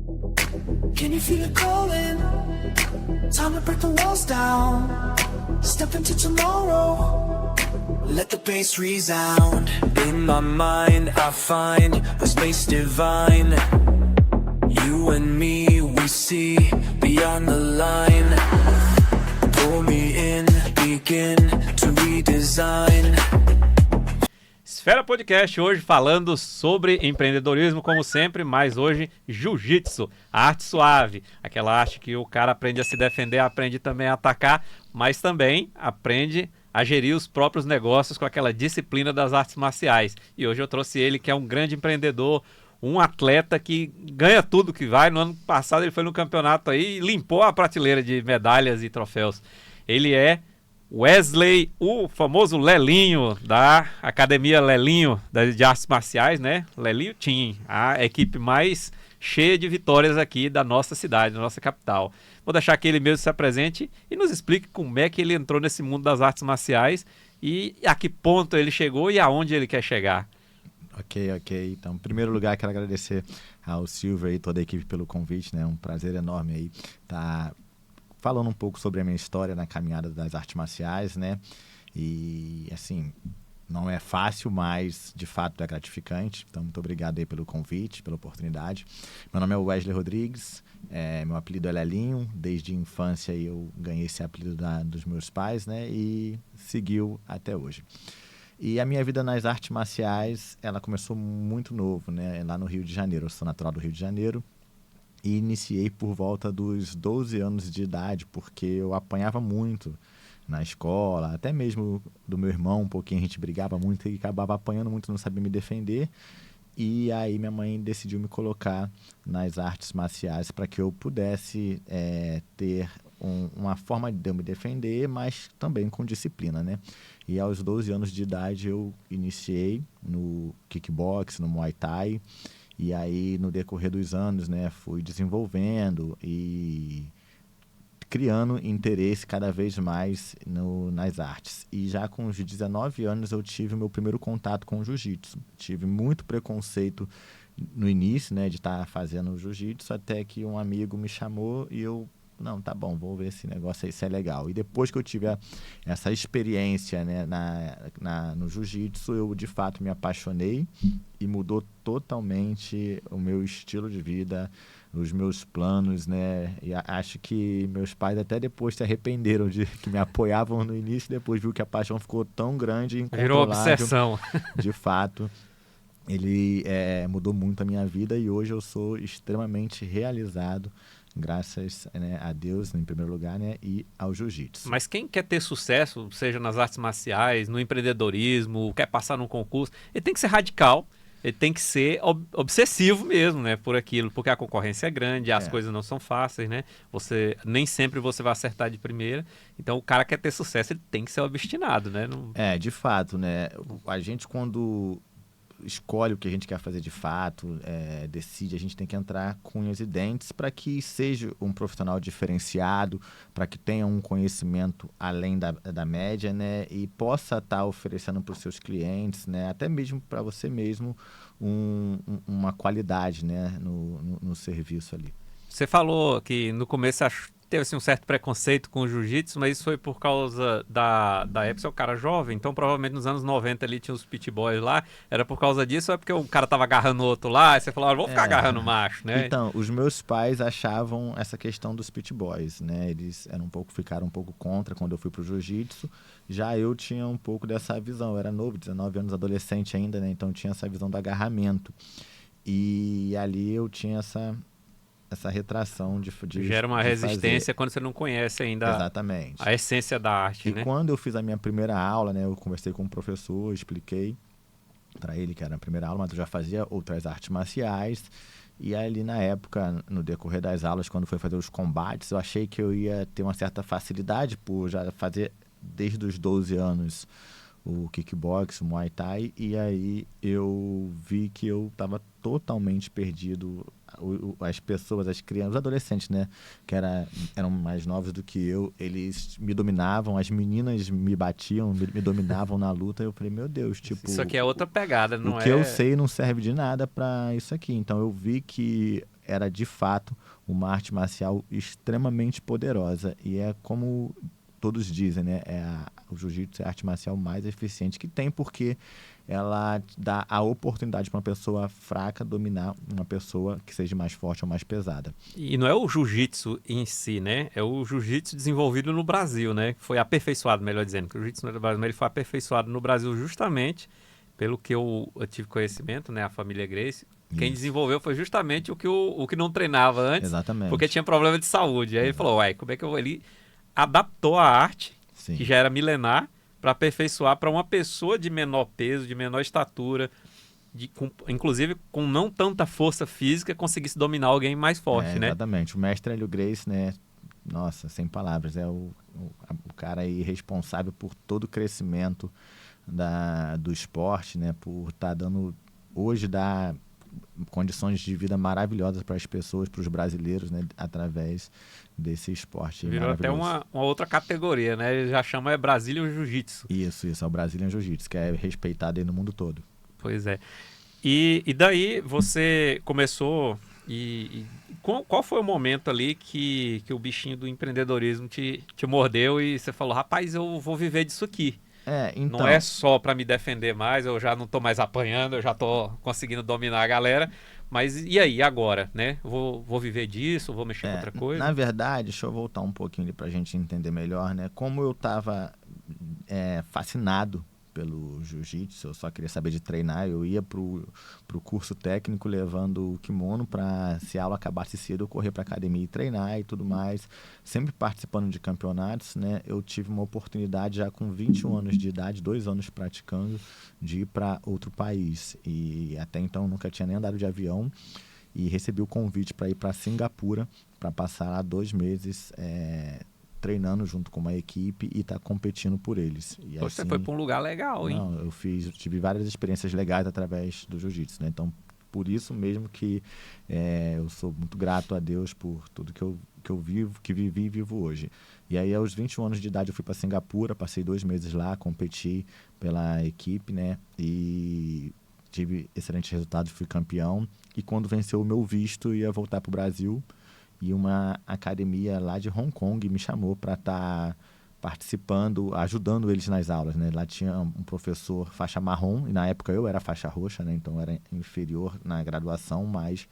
Can you feel it calling? Time to break the walls down. Step into tomorrow. Let the bass resound. In my mind I find a space divine. You and me, we see beyond the line. Pull me in, begin to redesign. Esfera Podcast hoje falando sobre empreendedorismo, como sempre, mas hoje jiu-jitsu, a arte suave, aquela arte que o cara aprende a se defender, aprende também a atacar, mas também aprende a gerir os próprios negócios com aquela disciplina das artes marciais. E hoje eu trouxe ele, que é um grande empreendedor, um atleta que ganha tudo que vai. No ano passado ele foi no campeonato aí e limpou a prateleira de medalhas e troféus. Ele é Wesley, o famoso Lelinho, da Academia Lelinho de Artes Marciais, né? Lelinho Team, a equipe mais cheia de vitórias aqui da nossa cidade, da nossa capital. Vou deixar que ele mesmo se apresente e nos explique como é que ele entrou nesse mundo das artes marciais e a que ponto ele chegou e aonde ele quer chegar. Ok. Então, em primeiro lugar, quero agradecer ao Silvio e toda a equipe pelo convite, né? É um prazer enorme aí estar falando um pouco sobre a minha história na caminhada das artes marciais, né? E, assim, não é fácil, mas, de fato, é gratificante. Então, muito obrigado aí pelo convite, pela oportunidade. Meu nome é Wesley Rodrigues, meu apelido é Lelinho. Desde a infância eu ganhei esse apelido dos meus pais, né? E seguiu até hoje. E a minha vida nas artes marciais, ela começou muito novo, né? Lá no Rio de Janeiro. Eu sou natural do Rio de Janeiro. E iniciei por volta dos 12 anos de idade, porque eu apanhava muito na escola, até mesmo do meu irmão, um pouquinho a gente brigava muito e acabava apanhando muito, não sabia me defender. E aí minha mãe decidiu me colocar nas artes marciais para que eu pudesse ter uma forma de eu me defender, mas também com disciplina, né? E aos 12 anos de idade eu iniciei no kickbox, no Muay Thai. E aí, no decorrer dos anos, né, fui desenvolvendo e criando interesse cada vez mais nas artes. E já com os 19 anos eu tive o meu primeiro contato com o jiu-jitsu. Tive muito preconceito no início, né, de estar fazendo jiu-jitsu, até que um amigo me chamou e eu... Não, tá bom, vou ver esse negócio aí, se é legal. E depois que eu tive essa experiência, né, no jiu-jitsu, eu de fato me apaixonei e mudou totalmente o meu estilo de vida, os meus planos, né? E acho que meus pais até depois se arrependeram de que me apoiavam no início, depois viu que a paixão ficou tão grande e Virou incontrolável. obsessão. De fato, ele mudou muito a minha vida e hoje eu sou extremamente realizado, graças, né, a Deus, em primeiro lugar, né, e ao jiu-jitsu. Mas quem quer ter sucesso, seja nas artes marciais, no empreendedorismo, quer passar num concurso, ele tem que ser radical, ele tem que ser obsessivo mesmo, né, por aquilo, porque a concorrência é grande, as coisas não são fáceis, né, nem sempre você vai acertar de primeira, então o cara quer ter sucesso, ele tem que ser obstinado, né. De fato, né, a gente quando escolhe o que a gente quer fazer de fato, decide, a gente tem que entrar com unhas e dentes para que seja um profissional diferenciado, para que tenha um conhecimento além da média, né, e possa estar oferecendo para os seus clientes, né, até mesmo para você mesmo, uma qualidade, né, no serviço ali. Você falou que no começo teve assim, um certo preconceito com o jiu-jitsu, mas isso foi por causa da época, você é um cara jovem, então provavelmente nos anos 90 ali tinha os pit boys lá, era por causa disso ou é porque o cara tava agarrando o outro lá, e você falou, vou ficar agarrando o macho, né? Então, os meus pais achavam essa questão dos pit boys, né, eles ficaram um pouco contra quando eu fui pro jiu-jitsu, já eu tinha um pouco dessa visão, eu era novo, 19 anos, adolescente ainda, né, então tinha essa visão do agarramento, e ali eu tinha essa retração de gera uma resistência fazer. Quando você não conhece ainda. Exatamente. A essência da arte, né? E quando eu fiz a minha primeira aula, né, eu conversei com um professor, expliquei para ele que era a primeira aula, mas eu já fazia outras artes marciais. E ali na época, no decorrer das aulas, quando foi fazer os combates, eu achei que eu ia ter uma certa facilidade por já fazer desde os 12 anos o kickbox, o Muay Thai, e aí eu vi que eu estava totalmente perdido. As pessoas, as crianças, os adolescentes, né, que eram mais novos do que eu, eles me dominavam, as meninas me batiam, me dominavam na luta, eu falei, meu Deus, tipo... Isso aqui é outra pegada, não é? O que eu sei não serve de nada para isso aqui, então eu vi que era de fato uma arte marcial extremamente poderosa. E é como todos dizem, né? O jiu-jitsu é a arte marcial mais eficiente que tem, porque ela dá a oportunidade para uma pessoa fraca dominar uma pessoa que seja mais forte ou mais pesada. E não é o jiu-jitsu em si, né? É o jiu-jitsu desenvolvido no Brasil, né? Foi aperfeiçoado, melhor dizendo. O jiu-jitsu não é do Brasil, mas ele foi aperfeiçoado no Brasil justamente pelo que eu tive conhecimento, né? A família Gracie. Quem Isso. desenvolveu foi justamente o que não treinava antes, Exatamente. porque tinha problema de saúde. Aí ele falou, uai, como é que eu vou? Ele adaptou a arte, Sim. que já era milenar, para aperfeiçoar para uma pessoa de menor peso, de menor estatura, inclusive com não tanta força física, conseguisse dominar alguém mais forte, né? Exatamente. O mestre Hélio Gracie, né? Nossa, sem palavras. É o cara aí responsável por todo o crescimento do esporte, né? Por estar dando... Hoje dá condições de vida maravilhosas para as pessoas, para os brasileiros, né? Através desse esporte. Virou até uma outra categoria, né? Ele já chama Brazilian Jiu-Jitsu. Isso. É o Brazilian Jiu-Jitsu, que é respeitado aí no mundo todo. Pois é. E daí você começou... qual foi o momento ali que o bichinho do empreendedorismo te mordeu e você falou, rapaz, eu vou viver disso aqui. Então... Não é só para me defender mais, eu já não tô mais apanhando, eu já tô conseguindo dominar a galera. Mas e aí, agora, né? Vou viver disso, vou mexer com outra coisa? Na verdade, deixa eu voltar um pouquinho ali pra gente entender melhor, né? Como eu tava fascinado pelo jiu-jitsu, eu só queria saber de treinar, eu ia pro curso técnico levando o kimono para, se a aula acabasse cedo, eu correr para academia e treinar e tudo mais, sempre participando de campeonatos, né? Eu tive uma oportunidade já com 21 anos de idade, 2 anos praticando, de ir para outro país, e até então nunca tinha nem andado de avião, e recebi o convite para ir para Singapura, para passar lá 2 meses treinando junto com uma equipe e tá competindo por eles. E Você foi para um lugar legal, hein? Não, eu tive várias experiências legais através do jiu-jitsu, né? Então, por isso mesmo que eu sou muito grato a Deus por tudo que eu vivo, que vivi e vivo hoje. E aí, aos 21 anos de idade, eu fui para Singapura, passei 2 meses lá, competi pela equipe, né? E tive excelentes resultados, fui campeão. E quando venceu o meu visto, ia voltar para o Brasil. E uma academia lá de Hong Kong me chamou para estar participando, ajudando eles nas aulas, né? Lá tinha um professor faixa marrom, e na época eu era faixa roxa, né? Então eu era inferior na graduação, mas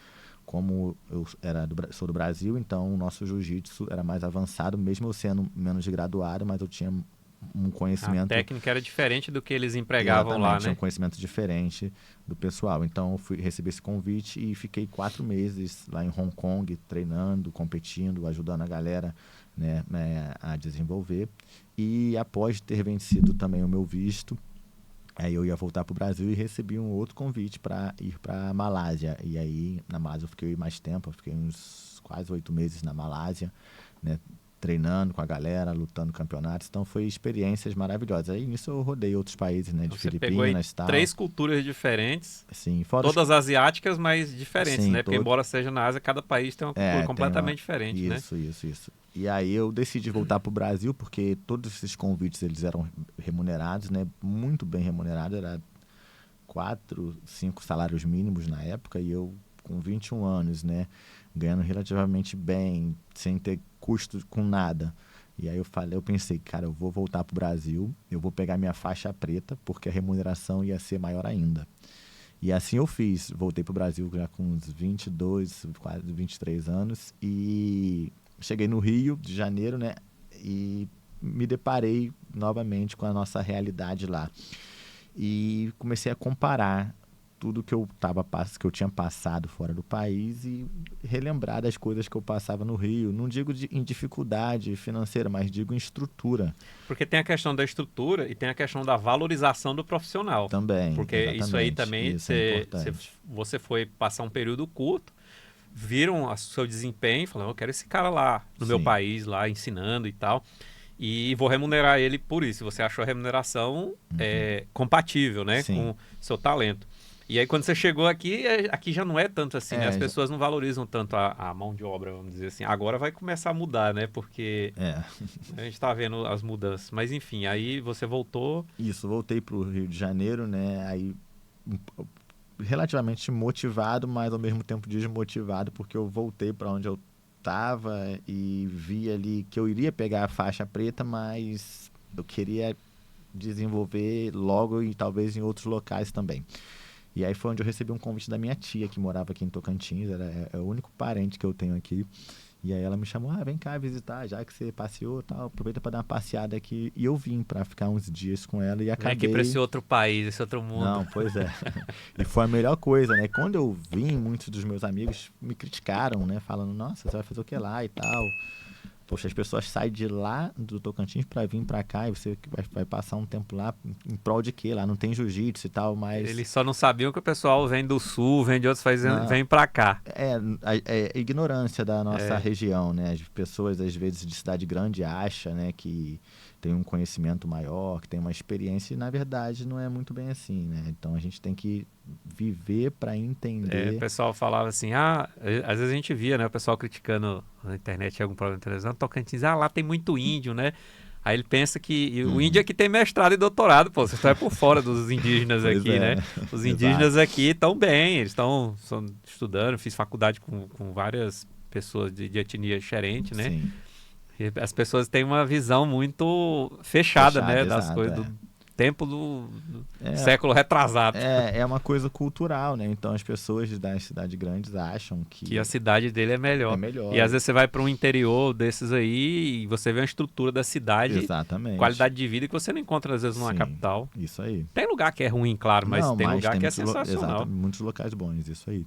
como eu sou do Brasil, então o nosso jiu-jitsu era mais avançado, mesmo eu sendo menos graduado, mas eu tinha um conhecimento... A técnica era diferente do que eles empregavam lá, né? Tinha um conhecimento diferente do pessoal. Então, eu recebi esse convite e fiquei 4 meses lá em Hong Kong, treinando, competindo, ajudando a galera, né, a desenvolver. E após ter vencido também o meu visto, aí eu ia voltar para o Brasil e recebi um outro convite para ir para a Malásia. E aí, na Malásia, eu fiquei mais tempo, eu fiquei uns quase 8 meses na Malásia, né, treinando com a galera, lutando campeonatos. Então, foi experiências maravilhosas. Aí, nisso, eu rodei outros países, né? De Você Filipinas e tal. 3 culturas diferentes. Sim, fora todas asiáticas, mas diferentes, Sim, né? Porque embora seja na Ásia, cada país tem uma cultura completamente diferente, né? Isso. E aí, eu decidi voltar para o Brasil, porque todos esses convites, eles eram remunerados, né? Muito bem remunerados. Era 4, 5 salários mínimos na época. E eu, com 21 anos, né? Ganhando relativamente bem, sem ter custo com nada. E aí eu pensei, cara, eu vou voltar pro Brasil, eu vou pegar minha faixa preta, porque a remuneração ia ser maior ainda. E assim eu fiz, voltei pro Brasil já com uns 22, quase 23 anos, e cheguei no Rio de Janeiro, né, e me deparei novamente com a nossa realidade lá. E comecei a comparar tudo que eu tinha passado fora do país e relembrar das coisas que eu passava no Rio. Não digo em dificuldade financeira, mas digo em estrutura. Porque tem a questão da estrutura e tem a questão da valorização do profissional. Também, porque exatamente. Isso aí também, você foi passar um período curto, viram o seu desempenho e falaram, eu quero esse cara lá no meu país, lá ensinando e tal. E vou remunerar ele por isso. Você achou a remuneração compatível, né, com o seu talento. E aí, quando você chegou aqui já não é tanto assim, né? As pessoas não valorizam tanto a mão de obra, vamos dizer assim. Agora vai começar a mudar, né? Porque a gente tá vendo as mudanças. Mas, enfim, aí você voltou... Isso, voltei pro Rio de Janeiro, né? Aí relativamente motivado, mas ao mesmo tempo desmotivado, porque eu voltei para onde eu estava e vi ali que eu iria pegar a faixa preta, mas eu queria desenvolver logo e talvez em outros locais também. E aí foi onde eu recebi um convite da minha tia, que morava aqui em Tocantins, é o único parente que eu tenho aqui. E aí ela me chamou, vem cá visitar, já que você passeou e tal, aproveita para dar uma passeada aqui. E eu vim para ficar uns dias com ela e Vem acabei... aqui pra esse outro país, esse outro mundo. Não, pois é. E foi a melhor coisa, né? Quando eu vim, muitos dos meus amigos me criticaram, né? Falando, nossa, você vai fazer o que lá e tal. Poxa, as pessoas saem de lá do Tocantins para vir para cá e você vai passar um tempo lá em prol de quê? Lá não tem jiu-jitsu e tal, mas... Eles só não sabiam que o pessoal vem do sul, vem de outros países, Não. vem pra cá. É ignorância da nossa região, né? As pessoas, às vezes, de cidade grande acham, né, que tem um conhecimento maior, que tem uma experiência, e na verdade não é muito bem assim, né? Então a gente tem que viver para entender. O pessoal falava assim, às vezes a gente via, né, o pessoal criticando na internet, tinha algum problema de televisão, Tocantins, lá tem muito índio, né? Aí ele pensa que o índio aqui tem mestrado e doutorado, pô, você está por fora dos indígenas Pois aqui, né? Os indígenas aqui estão bem, eles estão estudando, fiz faculdade com várias pessoas de etnia diferente, né? Sim. E as pessoas têm uma visão muito fechada, né, das exato, coisas do tempo do século retrasado. É uma coisa cultural, né? Então as pessoas das cidades grandes acham que A cidade dele é melhor. é melhor. E às vezes você vai para um interior desses aí e você vê a estrutura da cidade, Exatamente. qualidade de vida que você não encontra às vezes numa Sim, capital. Isso aí. Tem lugar que é ruim, claro, mas Não, tem lugar que é muitos sensacional. Exato, muitos locais bons, isso aí.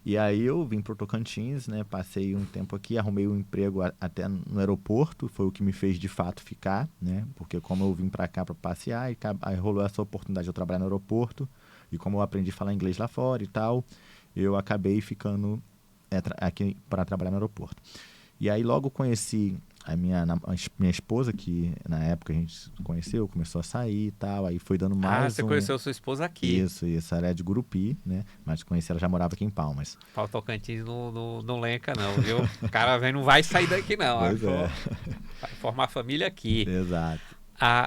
E aí eu vim pro Tocantins, né? Passei um tempo aqui, arrumei um emprego até no aeroporto, foi o que me fez de fato ficar, né? Porque como eu vim para cá para passear, aí rolou essa oportunidade de eu trabalhar no aeroporto, e como eu aprendi a falar inglês lá fora e tal, eu acabei ficando aqui para trabalhar no aeroporto. E aí logo conheci a minha esposa, que na época a gente se conheceu, começou a sair e tal, aí foi dando mais você conheceu sua esposa aqui. Isso, ela é de Gurupi, né? Mas conheci, ela já morava aqui em Palmas. Paulo Tocantins não lenca não, viu? O cara não vai sair daqui não. Pois é. Vai formar família aqui. Exato.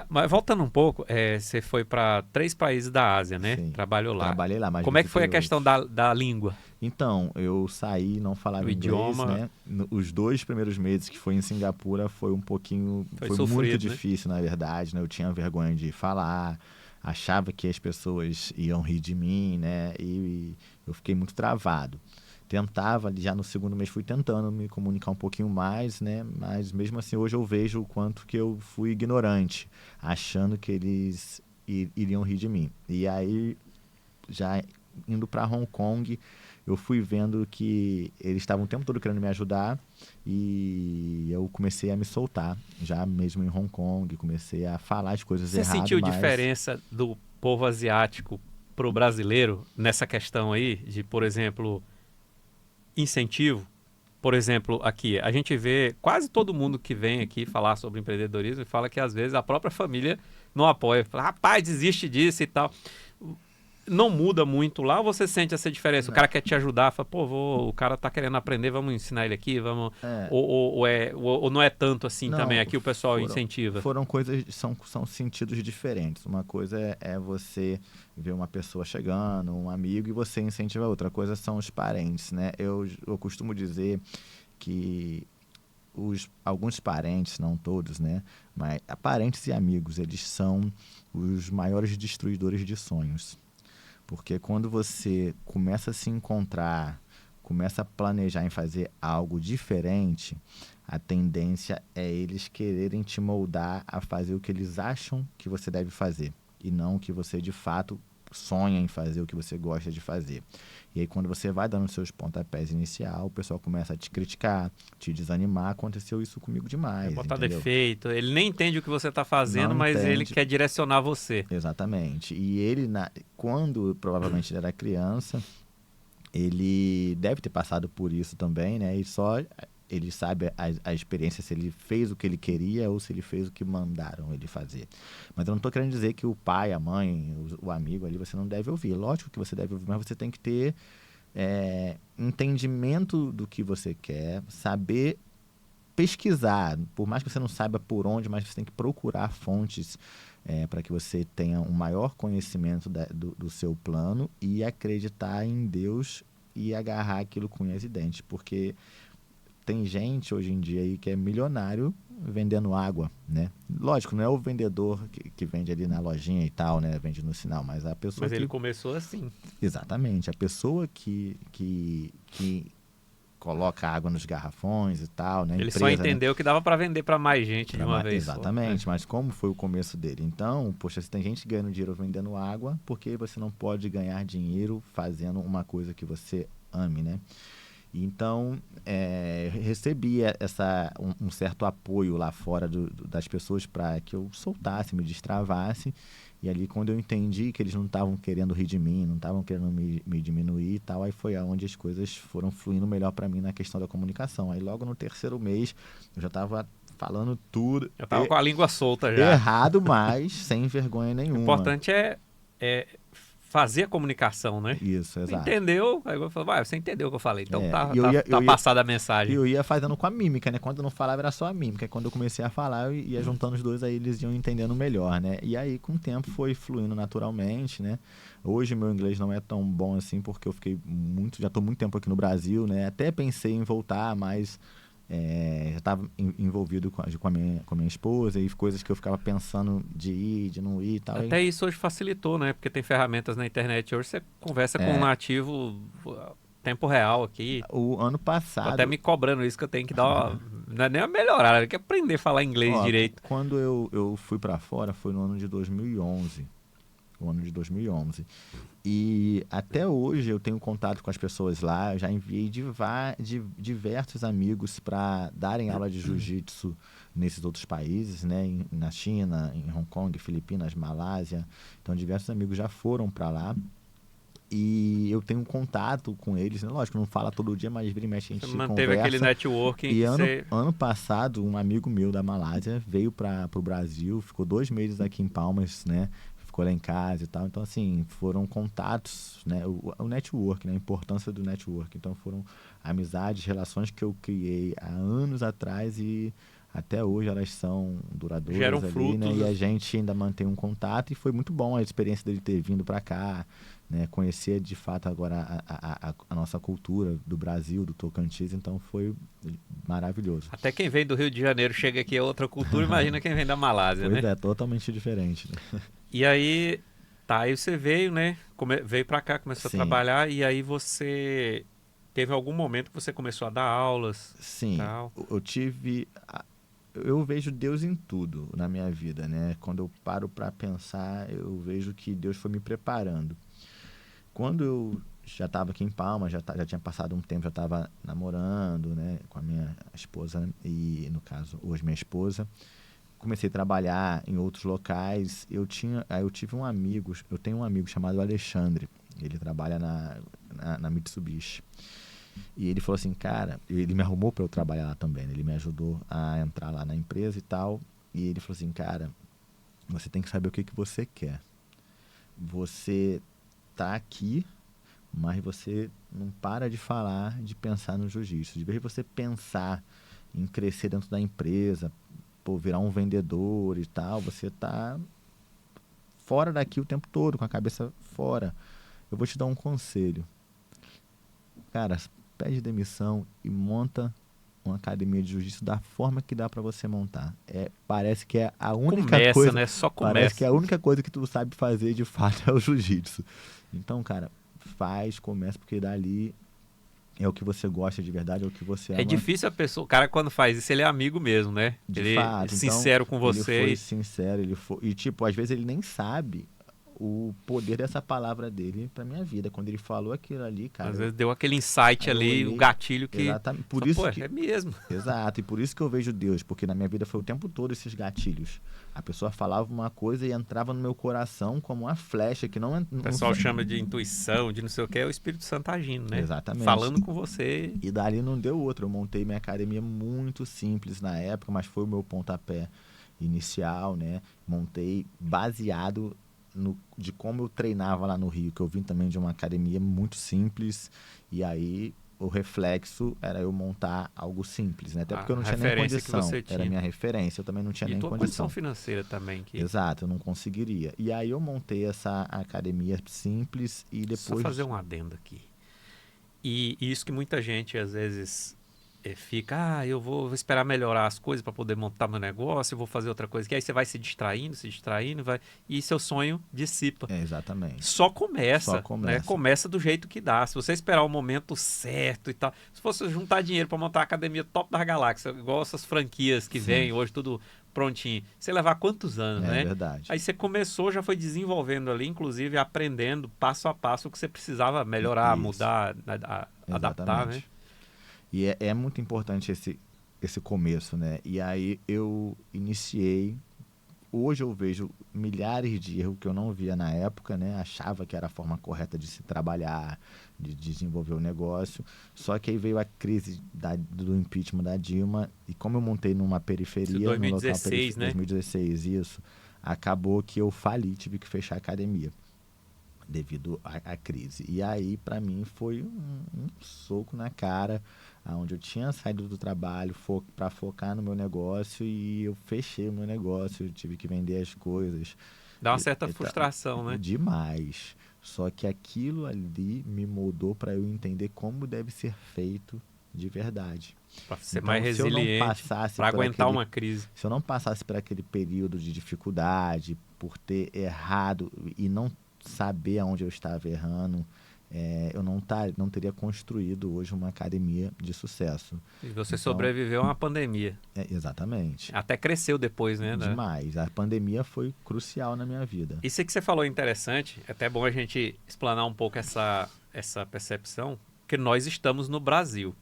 Mas voltando um pouco, você foi para 3 países da Ásia, né? Sim. Trabalhou lá. Trabalhei lá, mas Como é que foi a visitei questão da língua? Então, eu saí, não falava O inglês, idioma. né? Os 2 primeiros meses que foi em Singapura foi um pouquinho... Foi Foi sofrido, muito né? difícil, na verdade, né? Eu tinha vergonha de falar, achava que as pessoas iam rir de mim, né? E eu fiquei muito travado. Tentava, já no segundo mês fui tentando me comunicar um pouquinho mais, né? Mas mesmo assim hoje eu vejo o quanto que eu fui ignorante, achando que eles iriam rir de mim. E aí, já indo para Hong Kong, eu fui vendo que eles estavam o tempo todo querendo me ajudar e eu comecei a me soltar, já mesmo em Hong Kong, comecei a falar as coisas Você erradas. sentiu mas... diferença do povo asiático pro brasileiro nessa questão aí de, por exemplo, incentivo? Por exemplo, aqui, a gente vê quase todo mundo que vem aqui falar sobre empreendedorismo e fala que às vezes a própria família não apoia. Fala, rapaz, desiste disso e tal. Não muda muito lá ou você sente essa diferença? Não. O cara quer te ajudar, fala, o cara tá querendo aprender, vamos ensinar ele aqui, vamos... Ou não é tanto assim Não, também, aqui o pessoal foram- incentiva. Foram coisas, são sentidos diferentes. Uma coisa é você ver uma pessoa chegando, um amigo, e você incentiva a outra. Coisa são os parentes, né? Eu costumo dizer que alguns parentes, não todos, né? Mas parentes e amigos, eles são os maiores destruidores de sonhos. Porque quando você começa a se encontrar, começa a planejar em fazer algo diferente, a tendência é eles quererem te moldar a fazer o que eles acham que você deve fazer e não o que você de fato sonha em fazer, o que você gosta de fazer. E aí quando você vai dando seus pontapés inicial, o pessoal começa a te criticar, te desanimar. Aconteceu isso comigo demais, Botar entendeu? defeito. Ele nem entende o que você está fazendo, Não mas ele entende. quer direcionar você. Exatamente. E ele, quando provavelmente ele era criança, ele deve ter passado por isso também, né? E só ele sabe a experiência, se ele fez o que ele queria ou se ele fez o que mandaram ele fazer. Mas eu não estou querendo dizer que o pai, a mãe, o amigo ali, você não deve ouvir. Lógico que você deve ouvir, mas você tem que ter entendimento do que você quer, saber pesquisar, por mais que você não saiba por onde, mas você tem que procurar fontes para que você tenha um maior conhecimento do seu plano e acreditar em Deus e agarrar aquilo com unhas e dentes, porque tem gente hoje em dia aí que é milionário vendendo água, né? Lógico, não é o vendedor que vende ali na lojinha e tal, né? Vende no sinal, mas a pessoa Mas ele começou assim. Exatamente, a pessoa que coloca água nos garrafões e tal, né? Ele Empresa, só né? entendeu que dava para vender para mais gente de uma vez só. Exatamente, mas como foi o começo dele? Então, poxa, se tem gente ganhando dinheiro vendendo água, por que você não pode ganhar dinheiro fazendo uma coisa que você ame, né? Então, recebi um certo apoio lá fora das pessoas para que eu soltasse, me destravasse. E ali, quando eu entendi que eles não estavam querendo rir de mim, não estavam querendo me diminuir e tal, aí foi onde as coisas foram fluindo melhor para mim na questão da comunicação. Aí, logo no terceiro mês, eu já estava falando tudo. Eu tava com a língua solta já. Errado, mas sem vergonha nenhuma. O importante é fazer a comunicação, né? Isso, exato. Entendeu? Aí eu falo, você entendeu o que eu falei, então tá eu passada a mensagem. E eu ia fazendo com a mímica, né? Quando eu não falava era só a mímica. Quando eu comecei a falar, eu ia juntando os dois, aí eles iam entendendo melhor, né? E aí, com o tempo, foi fluindo naturalmente, né? Hoje, meu inglês não é tão bom assim, porque eu já tô muito tempo aqui no Brasil, né? Até pensei em voltar, mas já estava envolvido com a minha esposa e coisas que eu ficava pensando de ir, de não ir e tal. Até isso hoje facilitou, né? Porque tem ferramentas na internet. Hoje você conversa com um nativo tempo real aqui. O ano passado... Tô até me cobrando isso que eu tenho que dar uma... Não é nem uma melhorada, eu tenho que aprender a falar inglês direito. Quando eu fui para fora, foi no ano de 2011. O ano de 2011. E até hoje eu tenho contato com as pessoas lá. Eu já enviei diversos amigos para darem aula de jiu-jitsu nesses outros países, né? Na China, em Hong Kong, Filipinas, Malásia. Então, diversos amigos já foram para lá. E eu tenho contato com eles, né? Lógico, não fala todo dia, mas vira e mexe a gente manteve conversa. Aquele networking. E ano passado, um amigo meu da Malásia veio para o Brasil, ficou 2 meses aqui em Palmas, né? Ficou lá em casa e tal. Então, assim, foram contatos, né? O network, né? A importância do network. Então, foram amizades, relações que eu criei há anos atrás e até hoje elas são duradouras. Geram ali, frutos. né? E a gente ainda mantém um contato e foi muito bom a experiência dele ter vindo para cá, né? Conhecer de fato agora a nossa cultura do Brasil, do Tocantins. Então, foi maravilhoso. Até quem vem do Rio de Janeiro chega aqui é outra cultura, imagina quem vem da Malásia, Pois né? é, totalmente diferente, né? E aí, aí você veio, né? Veio pra cá, começou Sim. a trabalhar e aí você teve algum momento que você começou a dar aulas? Sim, tal. eu vejo Deus em tudo na minha vida, né? Quando eu paro para pensar, eu vejo que Deus foi me preparando. Quando eu já estava aqui em Palmas, já tinha passado um tempo, já estava namorando, né, com a minha esposa e, no caso, hoje minha esposa. Comecei a trabalhar em outros locais. Eu tenho um amigo chamado Alexandre. Ele trabalha na Mitsubishi. E ele falou assim, cara, ele me arrumou para eu trabalhar lá também, né? Ele me ajudou a entrar lá na empresa e tal. E ele falou assim, cara, você tem que saber o que você quer. Você tá aqui, mas você não para de falar, de pensar no jiu-jitsu. De vez de você pensar em crescer dentro da empresa, virar um vendedor e tal, você tá fora daqui o tempo todo, com a cabeça fora. Eu vou te dar um conselho. Cara, pede demissão e monta uma academia de jiu-jitsu da forma que dá pra você montar. Parece que é a única coisa, né? Só começa. Parece que é a única coisa que tu sabe fazer de fato é o jiu-jitsu. Então, cara, começa, porque dali é o que você gosta de verdade, é o que você ama. É difícil o cara quando faz isso, ele é amigo mesmo, né? De fato. É sincero com você. Ele foi sincero, e tipo, às vezes ele nem sabe o poder dessa palavra dele pra minha vida. Quando ele falou aquilo ali, cara... Às vezes deu aquele insight ali, o gatilho que... Exatamente. Por isso é mesmo. Exato, e por isso que eu vejo Deus, porque na minha vida foi o tempo todo esses gatilhos. A pessoa falava uma coisa e entrava no meu coração como uma flecha que não... O pessoal chama de intuição, de não sei o que, é o Espírito Santo agindo, né? Exatamente. Falando com você. E dali não deu outra. Eu montei minha academia muito simples na época, mas foi o meu pontapé inicial, né? Montei baseado de como eu treinava lá no Rio, que eu vim também de uma academia muito simples, e aí o reflexo era eu montar algo simples, né? Até A porque eu não tinha nem referência que condição. você Era tinha. a minha referência, eu também não tinha E nem tua condição. condição financeira também. Que... Exato, eu não conseguiria. E aí eu montei essa academia simples e Só depois... fazer um adendo aqui. E isso que muita gente às vezes fica, eu vou esperar melhorar as coisas para poder montar meu negócio, eu vou fazer outra coisa, que aí você vai se distraindo, vai, e seu sonho dissipa. Exatamente. Só começa, Só começa. né? Começa do jeito que dá. Se você esperar o momento certo e tal, se fosse juntar dinheiro para montar a academia top das galáxias, igual essas franquias que Sim. vêm hoje tudo prontinho, você levar quantos anos, É né? verdade. Aí você começou, já foi desenvolvendo ali, inclusive aprendendo passo a passo o que você precisava melhorar, Isso. mudar, adaptar, né? Exatamente. E é muito importante esse começo, né? E aí eu iniciei. Hoje eu vejo milhares de erros que eu não via na época, né? Achava que era a forma correta de se trabalhar, de desenvolver o negócio. Só que aí veio a crise do impeachment da Dilma. E como eu montei numa periferia, Isso, 2016, no local né? 2016, isso, acabou que eu fali, tive que fechar a academia devido à crise. E aí, para mim, foi um soco na cara, onde eu tinha saído do trabalho para focar no meu negócio e eu fechei o meu negócio, eu tive que vender as coisas. Dá uma certa frustração, né? Demais. Só que aquilo ali me moldou para eu entender como deve ser feito de verdade. Para ser Então, mais se eu não resiliente, passasse para por aguentar aquele- uma crise. Se eu não passasse por aquele período de dificuldade, por ter errado e não saber aonde eu estava errando, eu não teria construído hoje uma academia de sucesso. E você Então, sobreviveu a uma pandemia. Exatamente. Até cresceu depois, né? Demais. A pandemia foi crucial na minha vida. Isso aí que você falou é interessante. É até bom a gente explanar um pouco essa percepção, que nós estamos no Brasil.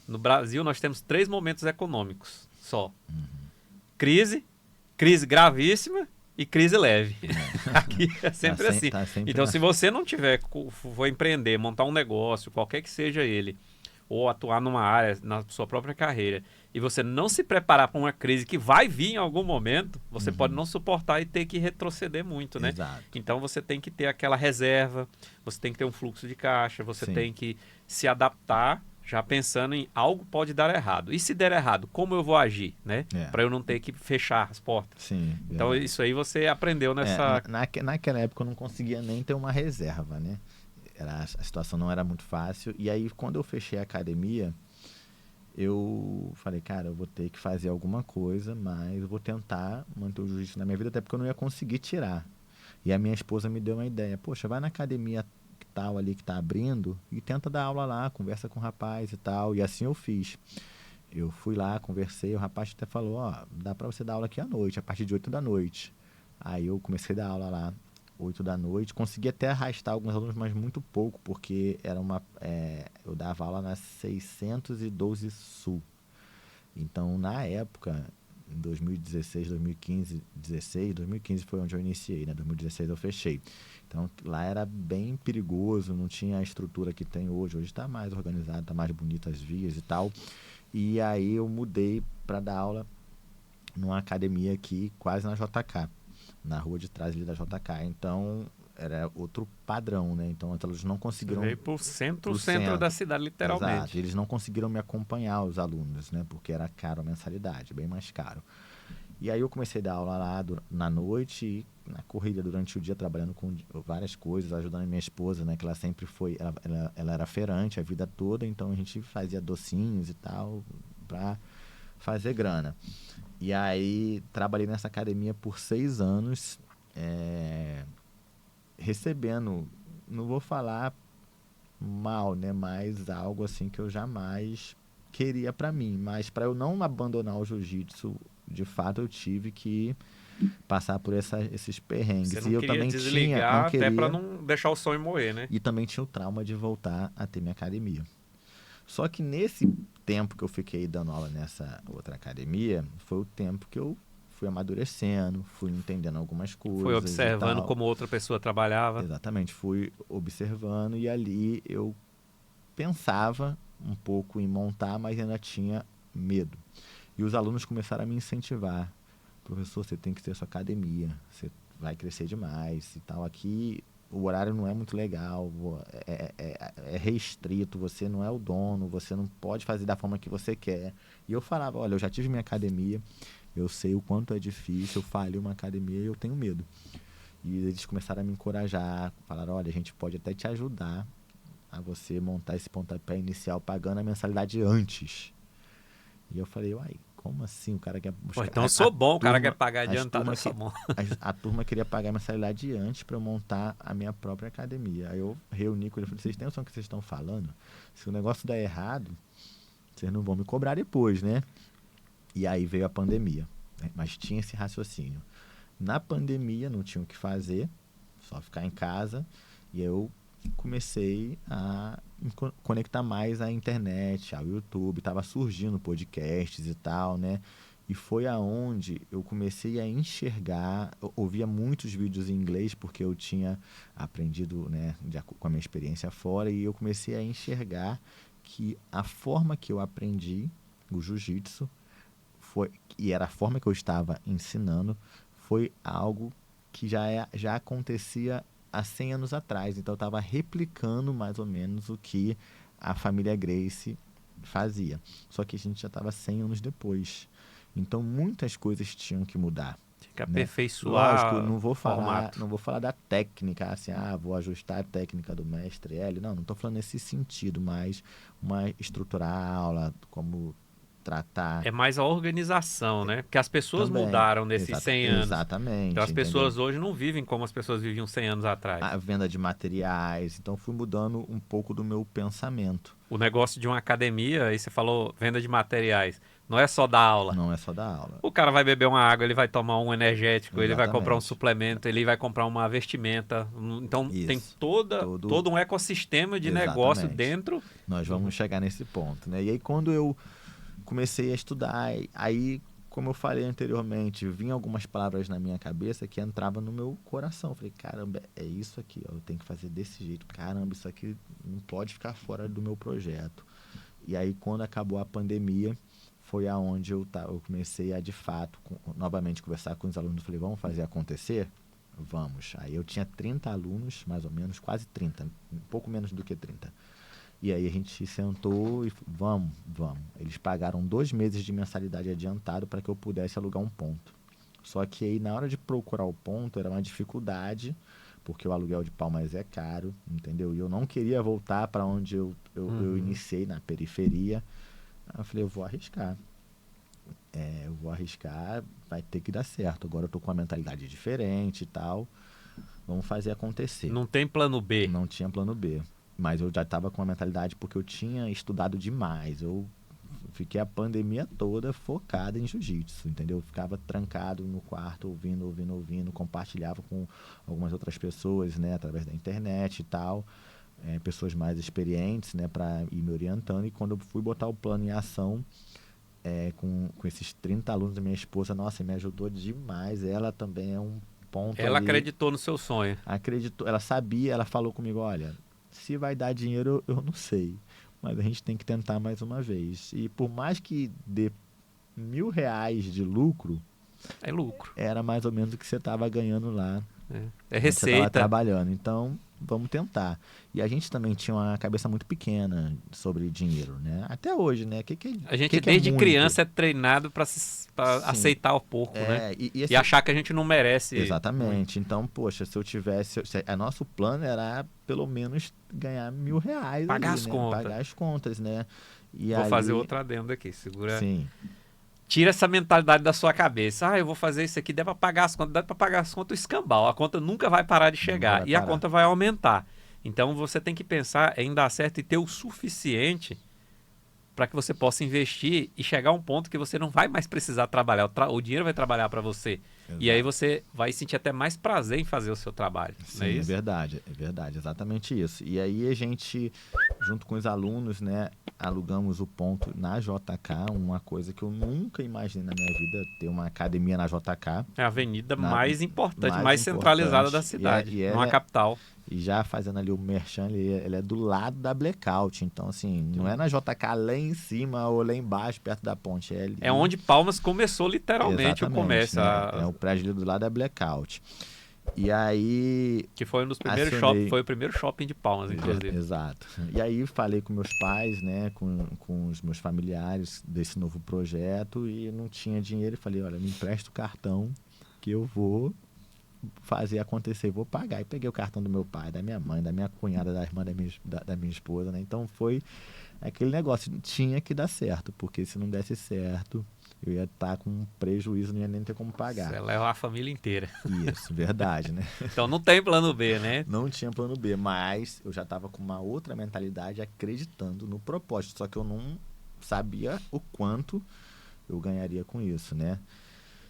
No Brasil, nós temos 3 momentos econômicos só. Crise gravíssima e crise leve. Aqui é sempre Tá assim. tá sempre Então, na- se você não for empreender, montar um negócio, qualquer que seja ele, ou atuar numa área, na sua própria carreira, e você não se preparar para uma crise que vai vir em algum momento, você pode não suportar e ter que retroceder muito, né? Exato. Então, você tem que ter aquela reserva, você tem que ter um fluxo de caixa, você Sim. tem que se adaptar, já pensando em algo pode dar errado. E se der errado, como eu vou agir, né? Para eu não ter que fechar as portas. Sim. Então, verdade. isso aí você aprendeu nessa... Naquela época eu não conseguia nem ter uma reserva, né? A situação não era muito fácil. E aí, quando eu fechei a academia, eu falei, cara, eu vou ter que fazer alguma coisa, mas eu vou tentar manter o jiu-jitsu na minha vida, até porque eu não ia conseguir tirar. E a minha esposa me deu uma ideia. Poxa, vai na academia tal ali que tá abrindo e tenta dar aula lá, conversa com o rapaz e tal. E assim eu fiz. Eu fui lá, conversei, o rapaz até falou, ó, dá pra você dar aula aqui à noite, a partir de 8 da noite. Aí eu comecei a dar aula lá, 8 da noite. Consegui até arrastar alguns alunos, mas muito pouco, porque eu dava aula na 612 Sul. Então, na época, em 2016, 2015, 2015 foi onde eu iniciei, né? 2016 eu fechei. Então, lá era bem perigoso, não tinha a estrutura que tem hoje. Hoje está mais organizado, está mais bonito as vias e tal. E aí eu mudei para dar aula numa academia aqui, quase na JK, na rua de trás ali da JK. Então, era outro padrão, né? Então, os alunos não conseguiram... Veio pro centro centro da cidade, literalmente. Exato. Eles não conseguiram me acompanhar, os alunos, né? Porque era caro a mensalidade, bem mais caro. E aí eu comecei a dar aula lá na noite e na corrida durante o dia, trabalhando com várias coisas, ajudando a minha esposa, né? Que ela sempre foi... Ela era feirante a vida toda, então a gente fazia docinhos e tal para fazer grana. E aí trabalhei nessa academia por 6 anos, recebendo, não vou falar mal, né? Mas algo assim que eu jamais queria para mim. Mas para eu não abandonar o jiu-jitsu, de fato eu tive que passar por esses perrengues. Você não E eu queria também desligar não até queria, para não deixar o sonho morrer, né? e também tinha o trauma de voltar a ter minha academia. Só que nesse tempo que eu fiquei dando aula nessa outra academia, foi o tempo que eu fui amadurecendo, fui entendendo algumas coisas. Foi observando e tal. como outra pessoa trabalhava. Exatamente, fui observando e ali eu pensava um pouco em montar, mas ainda tinha medo. E os alunos começaram a me incentivar. Professor, você tem que ter sua academia, você vai crescer demais e tal. Aqui o horário não é muito legal, é restrito, você não é o dono, você não pode fazer da forma que você quer. E eu falava, olha, eu já tive minha academia, eu sei o quanto é difícil, eu falhei uma academia e eu tenho medo. E eles começaram a me encorajar, falaram, olha, a gente pode até te ajudar a você montar esse pontapé inicial pagando a mensalidade antes. E eu falei, uai, como assim? O cara quer buscar... Pô, então eu sou bom, o cara turma- quer pagar as adiantado, turmas essa mão. a turma queria pagar a mensalidade antes para eu montar a minha própria academia. Aí eu reuni com ele e falei, vocês têm noção do que vocês estão falando? Se o negócio der errado, vocês não vão me cobrar depois, né? E aí veio a pandemia, né? Mas tinha esse raciocínio. Na pandemia não tinha o que fazer, só ficar em casa, e eu comecei a me conectar mais à internet, ao YouTube, estava surgindo podcasts e tal, né? E foi aonde eu comecei a enxergar, eu ouvia muitos vídeos em inglês, porque eu tinha aprendido, né, com a minha experiência fora, e eu comecei a enxergar que a forma que eu aprendi o jiu-jitsu, e era a forma que eu estava ensinando, foi algo que já acontecia há 100 anos atrás. Então eu estava replicando mais ou menos o que a família Gracie fazia. Só que a gente já estava 100 anos depois. Então muitas coisas tinham que mudar. Tem que Né? aperfeiçoar Lógico, eu não vou o falar formato. da técnica, assim, vou ajustar a técnica do mestre L. Não estou falando nesse sentido, mas estruturar a aula, como tratar... É mais a organização, né? Porque as pessoas Também. mudaram nesses 100 anos. Exatamente. Então as entendeu? pessoas hoje não vivem como as pessoas viviam 100 anos atrás. A venda de materiais. Então fui mudando um pouco do meu pensamento. O negócio de uma academia, aí você falou venda de materiais, não é só dar aula. Não é só dar aula. O cara vai beber uma água, ele vai tomar um energético, ele vai Exatamente. comprar um suplemento, ele vai comprar uma vestimenta. Então Isso. tem todo um ecossistema de negócio Exatamente. dentro. Nós vamos chegar nesse ponto, né? E aí quando eu comecei a estudar, aí, como eu falei anteriormente, vinham algumas palavras na minha cabeça que entravam no meu coração. Eu falei, caramba, é isso aqui, ó, eu tenho que fazer desse jeito. Caramba, isso aqui não pode ficar fora do meu projeto. E aí, quando acabou a pandemia, foi aonde eu comecei a, de fato, novamente conversar com os alunos. Falei, vamos fazer acontecer? Vamos. Aí eu tinha 30 alunos, mais ou menos, quase 30, um pouco menos do que 30. E aí a gente sentou e vamos. Eles pagaram 2 meses de mensalidade adiantado para que eu pudesse alugar um ponto. Só que aí na hora de procurar o ponto era uma dificuldade, porque o aluguel de Palmas é caro, entendeu? E eu não queria voltar para onde eu iniciei, na periferia. Aí eu falei, eu vou arriscar. Vai ter que dar certo. Agora eu tô com uma mentalidade diferente e tal. Vamos fazer acontecer. Não tem plano B. Não tinha plano B. Mas eu já estava com a mentalidade porque eu tinha estudado demais. Eu fiquei a pandemia toda focada em jiu-jitsu, entendeu? Eu ficava trancado no quarto, ouvindo, compartilhava com algumas outras pessoas, né, através da internet e tal, pessoas mais experientes, né, para ir me orientando. E quando eu fui botar o plano em ação, com esses 30 alunos da minha esposa, nossa, me ajudou demais. Ela também é um ponto Ela ali. acreditou no seu sonho. Acreditou, ela sabia, ela falou comigo, olha, se vai dar dinheiro, eu não sei. Mas a gente tem que tentar mais uma vez. E por mais que dê R$1.000 de lucro, É lucro. era mais ou menos o que você estava ganhando lá. É Você estava receita. trabalhando. Então, vamos tentar. E a gente também tinha uma cabeça muito pequena sobre dinheiro, né? Até hoje, né? A gente que desde é muito? criança é treinado para Sim. aceitar o pouco, né? E E achar que a gente não merece. Exatamente. Então, poxa, se eu tivesse... nosso plano era, pelo menos, ganhar R$1.000. Pagar ali, as né? contas. Pagar as contas, né? E Vou aí, fazer outra adendo aqui, segura. Sim. Tira essa mentalidade da sua cabeça. Eu vou fazer isso aqui, dá para pagar as contas, o escambau. A conta nunca vai parar de chegar e a conta vai aumentar. Então você tem que pensar em dar certo e ter o suficiente para que você possa investir e chegar a um ponto que você não vai mais precisar trabalhar. O dinheiro vai trabalhar para você. Exato. E aí você vai sentir até mais prazer em fazer o seu trabalho. Sim, não é isso? é verdade, exatamente isso. E aí a gente, junto com os alunos, né, alugamos o ponto na JK, uma coisa que eu nunca imaginei na minha vida, ter uma academia na JK. É a avenida mais importante, mais mais centralizada importante. da cidade, E numa capital. E já fazendo ali o merchan, ele é do lado da Blackout. Então, assim, não é na JK lá em cima ou lá embaixo, perto da ponte. É, ali, É onde Palmas começou literalmente o exatamente, comércio. né? É o prédio ali do lado da Blackout. E aí... Que foi um dos primeiros acionei- shopping, foi o primeiro shopping de Palmas, inclusive. Exato. E aí falei com meus pais, né, com os meus familiares desse novo projeto e não tinha dinheiro. E falei, olha, me empresta o cartão que eu vou fazer acontecer, vou pagar. E peguei o cartão do meu pai, da minha mãe, da minha cunhada, da irmã da minha esposa, né? Então foi aquele negócio, tinha que dar certo, porque se não desse certo, eu ia estar com um prejuízo, não ia nem ter como pagar. Você leva a família inteira. Isso, verdade, né? Então não tem plano B, né? Não tinha plano B, mas eu já estava com uma outra mentalidade acreditando no propósito, só que eu não sabia o quanto eu ganharia com isso, né?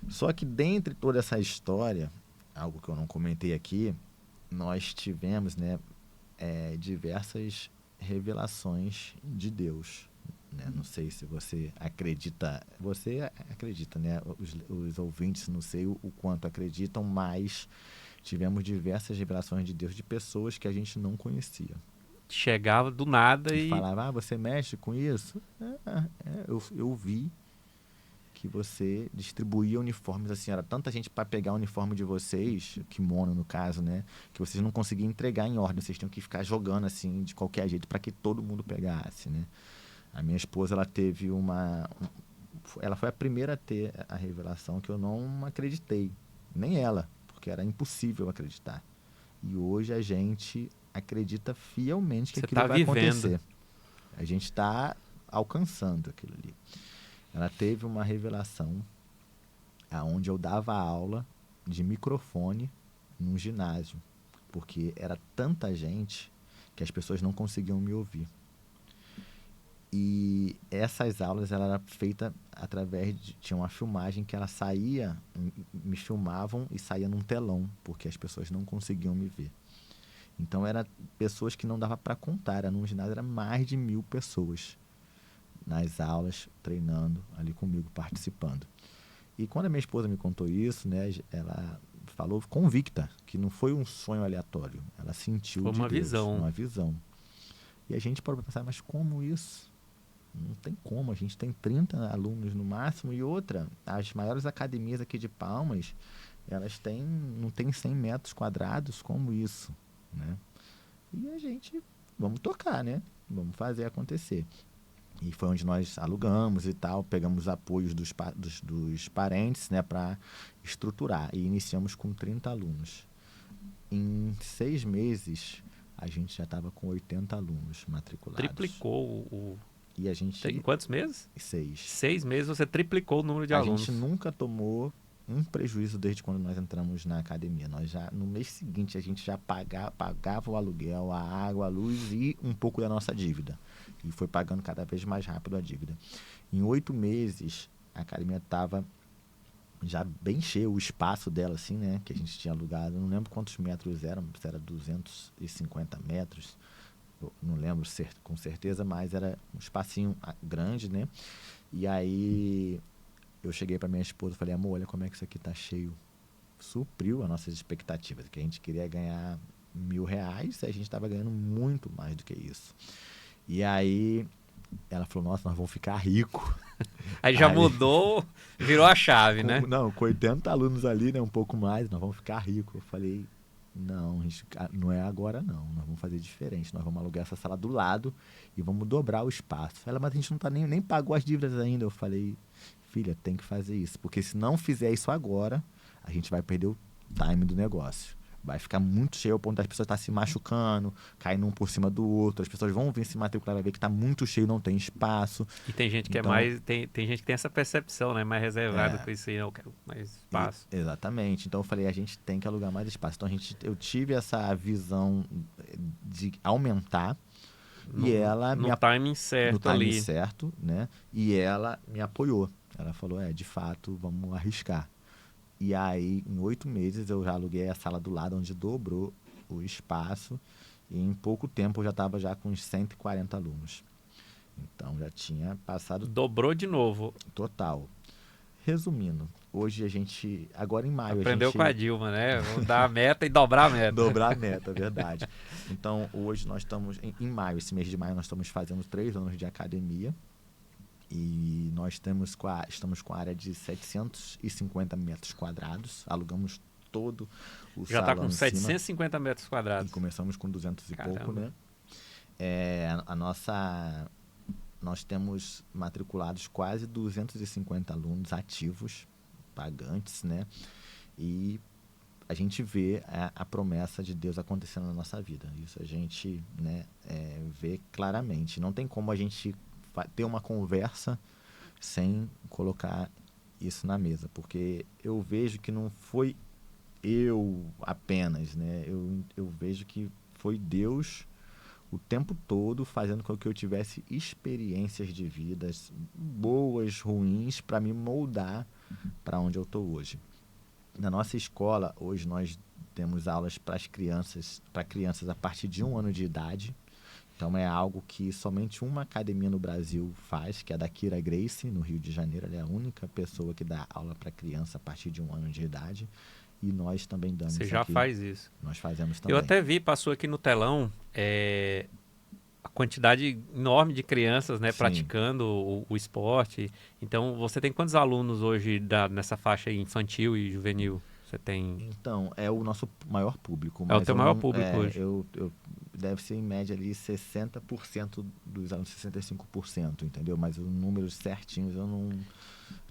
Só que dentre toda essa história, algo que eu não comentei aqui, nós tivemos, né, diversas revelações de Deus, né? Não sei se você acredita, né? Os ouvintes, não sei o quanto acreditam, mas tivemos diversas revelações de Deus de pessoas que a gente não conhecia. Chegava do nada E e falava, você mexe com isso? Eu vi que você distribuía uniformes assim, era tanta gente para pegar o uniforme de vocês, kimono no caso, né, que vocês não conseguiam entregar em ordem, vocês tinham que ficar jogando assim de qualquer jeito para que todo mundo pegasse, né? A minha esposa, ela teve ela foi a primeira a ter a revelação que eu não acreditei, nem ela, porque era impossível acreditar. E hoje a gente acredita fielmente que Você aquilo tá vai vivendo. acontecer. A gente está alcançando aquilo ali. Ela teve uma revelação aonde eu dava aula de microfone num ginásio, porque era tanta gente que as pessoas não conseguiam me ouvir. E essas aulas ela era feita através de... Tinha uma filmagem que ela saía, me filmavam e saía num telão, porque as pessoas não conseguiam me ver. Então, eram pessoas que não dava para contar. Era num ginásio, era mais de 1.000 pessoas nas aulas, treinando ali comigo, participando. E quando a minha esposa me contou isso, né, ela falou convicta que não foi um sonho aleatório. Ela sentiu Foi de uma Deus, visão. uma visão. E a gente parou para pensar, mas como isso? Não tem como, a gente tem 30 alunos no máximo. E outra, as maiores academias aqui de Palmas, elas não têm 100 metros quadrados, como isso, né? E a gente, vamos tocar, né? Vamos fazer acontecer. E foi onde nós alugamos e tal, pegamos apoios dos parentes, né, para estruturar. E iniciamos com 30 alunos. Em 6 meses, a gente já estava com 80 alunos matriculados. Triplicou E a gente... Tem quantos meses? 6. 6 meses você triplicou o número de A alunos. gente nunca tomou um prejuízo desde quando nós entramos na academia. Nós já, no mês seguinte, a gente já pagava o aluguel, a água, a luz e um pouco da nossa dívida. E foi pagando cada vez mais rápido a dívida. Em 8 meses, a academia estava já bem cheia, o espaço dela, assim, né? Que a gente tinha alugado. Eu não lembro quantos metros eram, se era 250 metros. Eu não lembro com certeza, mas era um espacinho grande, né? E aí eu cheguei para minha esposa e falei, amor, olha como é que isso aqui tá cheio. Supriu as nossas expectativas, que a gente queria ganhar R$1.000 e a gente estava ganhando muito mais do que isso. E aí ela falou, nossa, nós vamos ficar ricos. Aí já mudou, virou a chave, né? Não, com 80 alunos ali, né, um pouco mais, nós vamos ficar ricos. Eu falei, não, não é agora não, nós vamos fazer diferente, nós vamos alugar essa sala do lado e vamos dobrar o espaço. Ela, mas a gente não tá nem pagou as dívidas ainda. Eu falei, filha, tem que fazer isso, porque se não fizer isso agora, a gente vai perder o time do negócio. Vai ficar muito cheio ao ponto das pessoas estar se machucando, caindo um por cima do outro. As pessoas vão vir se matricular, vai ver que está muito cheio, não tem espaço. E tem gente que Então, é mais... Tem gente que tem essa percepção, né? Mais reservado com isso aí, eu quero mais espaço. Exatamente. Então eu falei, a gente tem que alugar mais espaço. Então eu tive essa visão de aumentar e ela no timing certo, no timing ali. certo, né? E ela me apoiou. Ela falou, de fato, vamos arriscar. E aí, em 8 meses, eu já aluguei a sala do lado, onde dobrou o espaço. E em pouco tempo, eu já estava com uns 140 alunos. Então, já tinha passado... Dobrou de novo. Total. Resumindo, hoje a gente... Agora em maio Aprendeu a gente... com a Dilma, né? Vamos dar a meta e dobrar a meta. Dobrar a meta, verdade. Então, hoje nós estamos... Em maio, esse mês de maio, nós estamos fazendo 3 anos de academia. E nós estamos com a área de 750 metros quadrados. Alugamos todo o Já está salão com em cima. 750 metros E quadrados. começamos com 200 e pouco, Caramba. né? Nós temos matriculados quase 250 alunos ativos, pagantes, né? E a gente vê a promessa de Deus acontecendo na nossa vida. Isso a gente, né, vê claramente. Não tem como a gente ter uma conversa sem colocar isso na mesa, porque eu vejo que não foi eu apenas, né? Eu vejo que foi Deus o tempo todo fazendo com que eu tivesse experiências de vidas boas, ruins, para me moldar para onde eu estou hoje. Na nossa escola, hoje nós temos aulas para crianças a partir de 1 ano de idade. Então é algo que somente uma academia no Brasil faz, que é a da Kira Grace, no Rio de Janeiro. Ela é a única pessoa que dá aula para criança a partir de 1 ano de idade. E nós também damos Você já aqui. faz isso. Nós fazemos também. Eu até vi, passou aqui no telão, a quantidade enorme de crianças, né, Sim. praticando o esporte. Então, você tem quantos alunos hoje nessa faixa aí, infantil e juvenil? Você tem... Então, é o nosso maior público. É o mas teu eu maior não- público hoje. deve ser em média ali 60% dos alunos, 65%, entendeu? Mas os números certinhos eu não...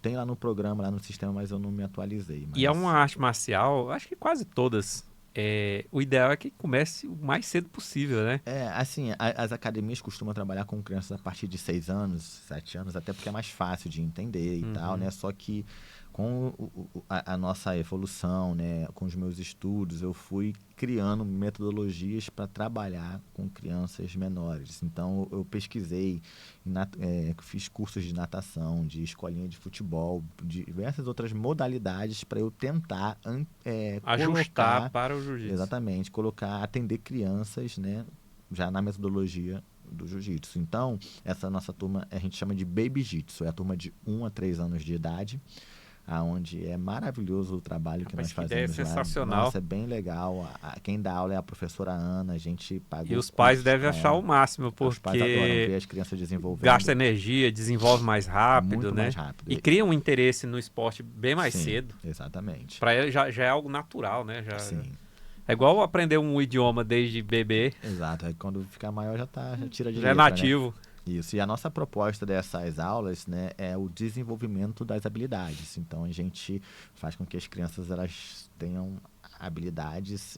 Tem lá no programa, lá no sistema, mas eu não me atualizei. E é mas- uma arte marcial, acho que quase todas. O ideal é que comece o mais cedo possível, né? Assim, as academias costumam trabalhar com crianças a partir de 6 anos, 7 anos, até porque é mais fácil de entender e tal, né? Só que com a nossa evolução, né, com os meus estudos, eu fui criando metodologias para trabalhar com crianças menores. Então, eu pesquisei, fiz cursos de natação, de escolinha de futebol, de diversas outras modalidades para eu tentar Ajustar colocar, para o jiu-jitsu. exatamente, atender crianças, né, já na metodologia do jiu-jitsu. Então, essa nossa turma a gente chama de Baby Jitsu, é a turma de 1 a 3 anos de idade, aonde é maravilhoso o trabalho que Rapaz, nós que ideia fazemos lá. sensacional. Nossa, é bem legal. Quem dá aula é a professora Ana, a gente pagou E os pais curso, devem achar o máximo, Os pais adoram ver porque as crianças desenvolvendo gasta energia, desenvolve mais rápido, muito né? mais rápido. E cria um interesse no esporte bem mais Sim, cedo. Exatamente. Para ele já é algo natural, né? Sim, É igual aprender um idioma desde bebê, exato. Aí quando ficar maior já tira de já é letra, né? nativo. Isso, e a nossa proposta dessas aulas, né, é o desenvolvimento das habilidades. Então, a gente faz com que as crianças elas tenham habilidades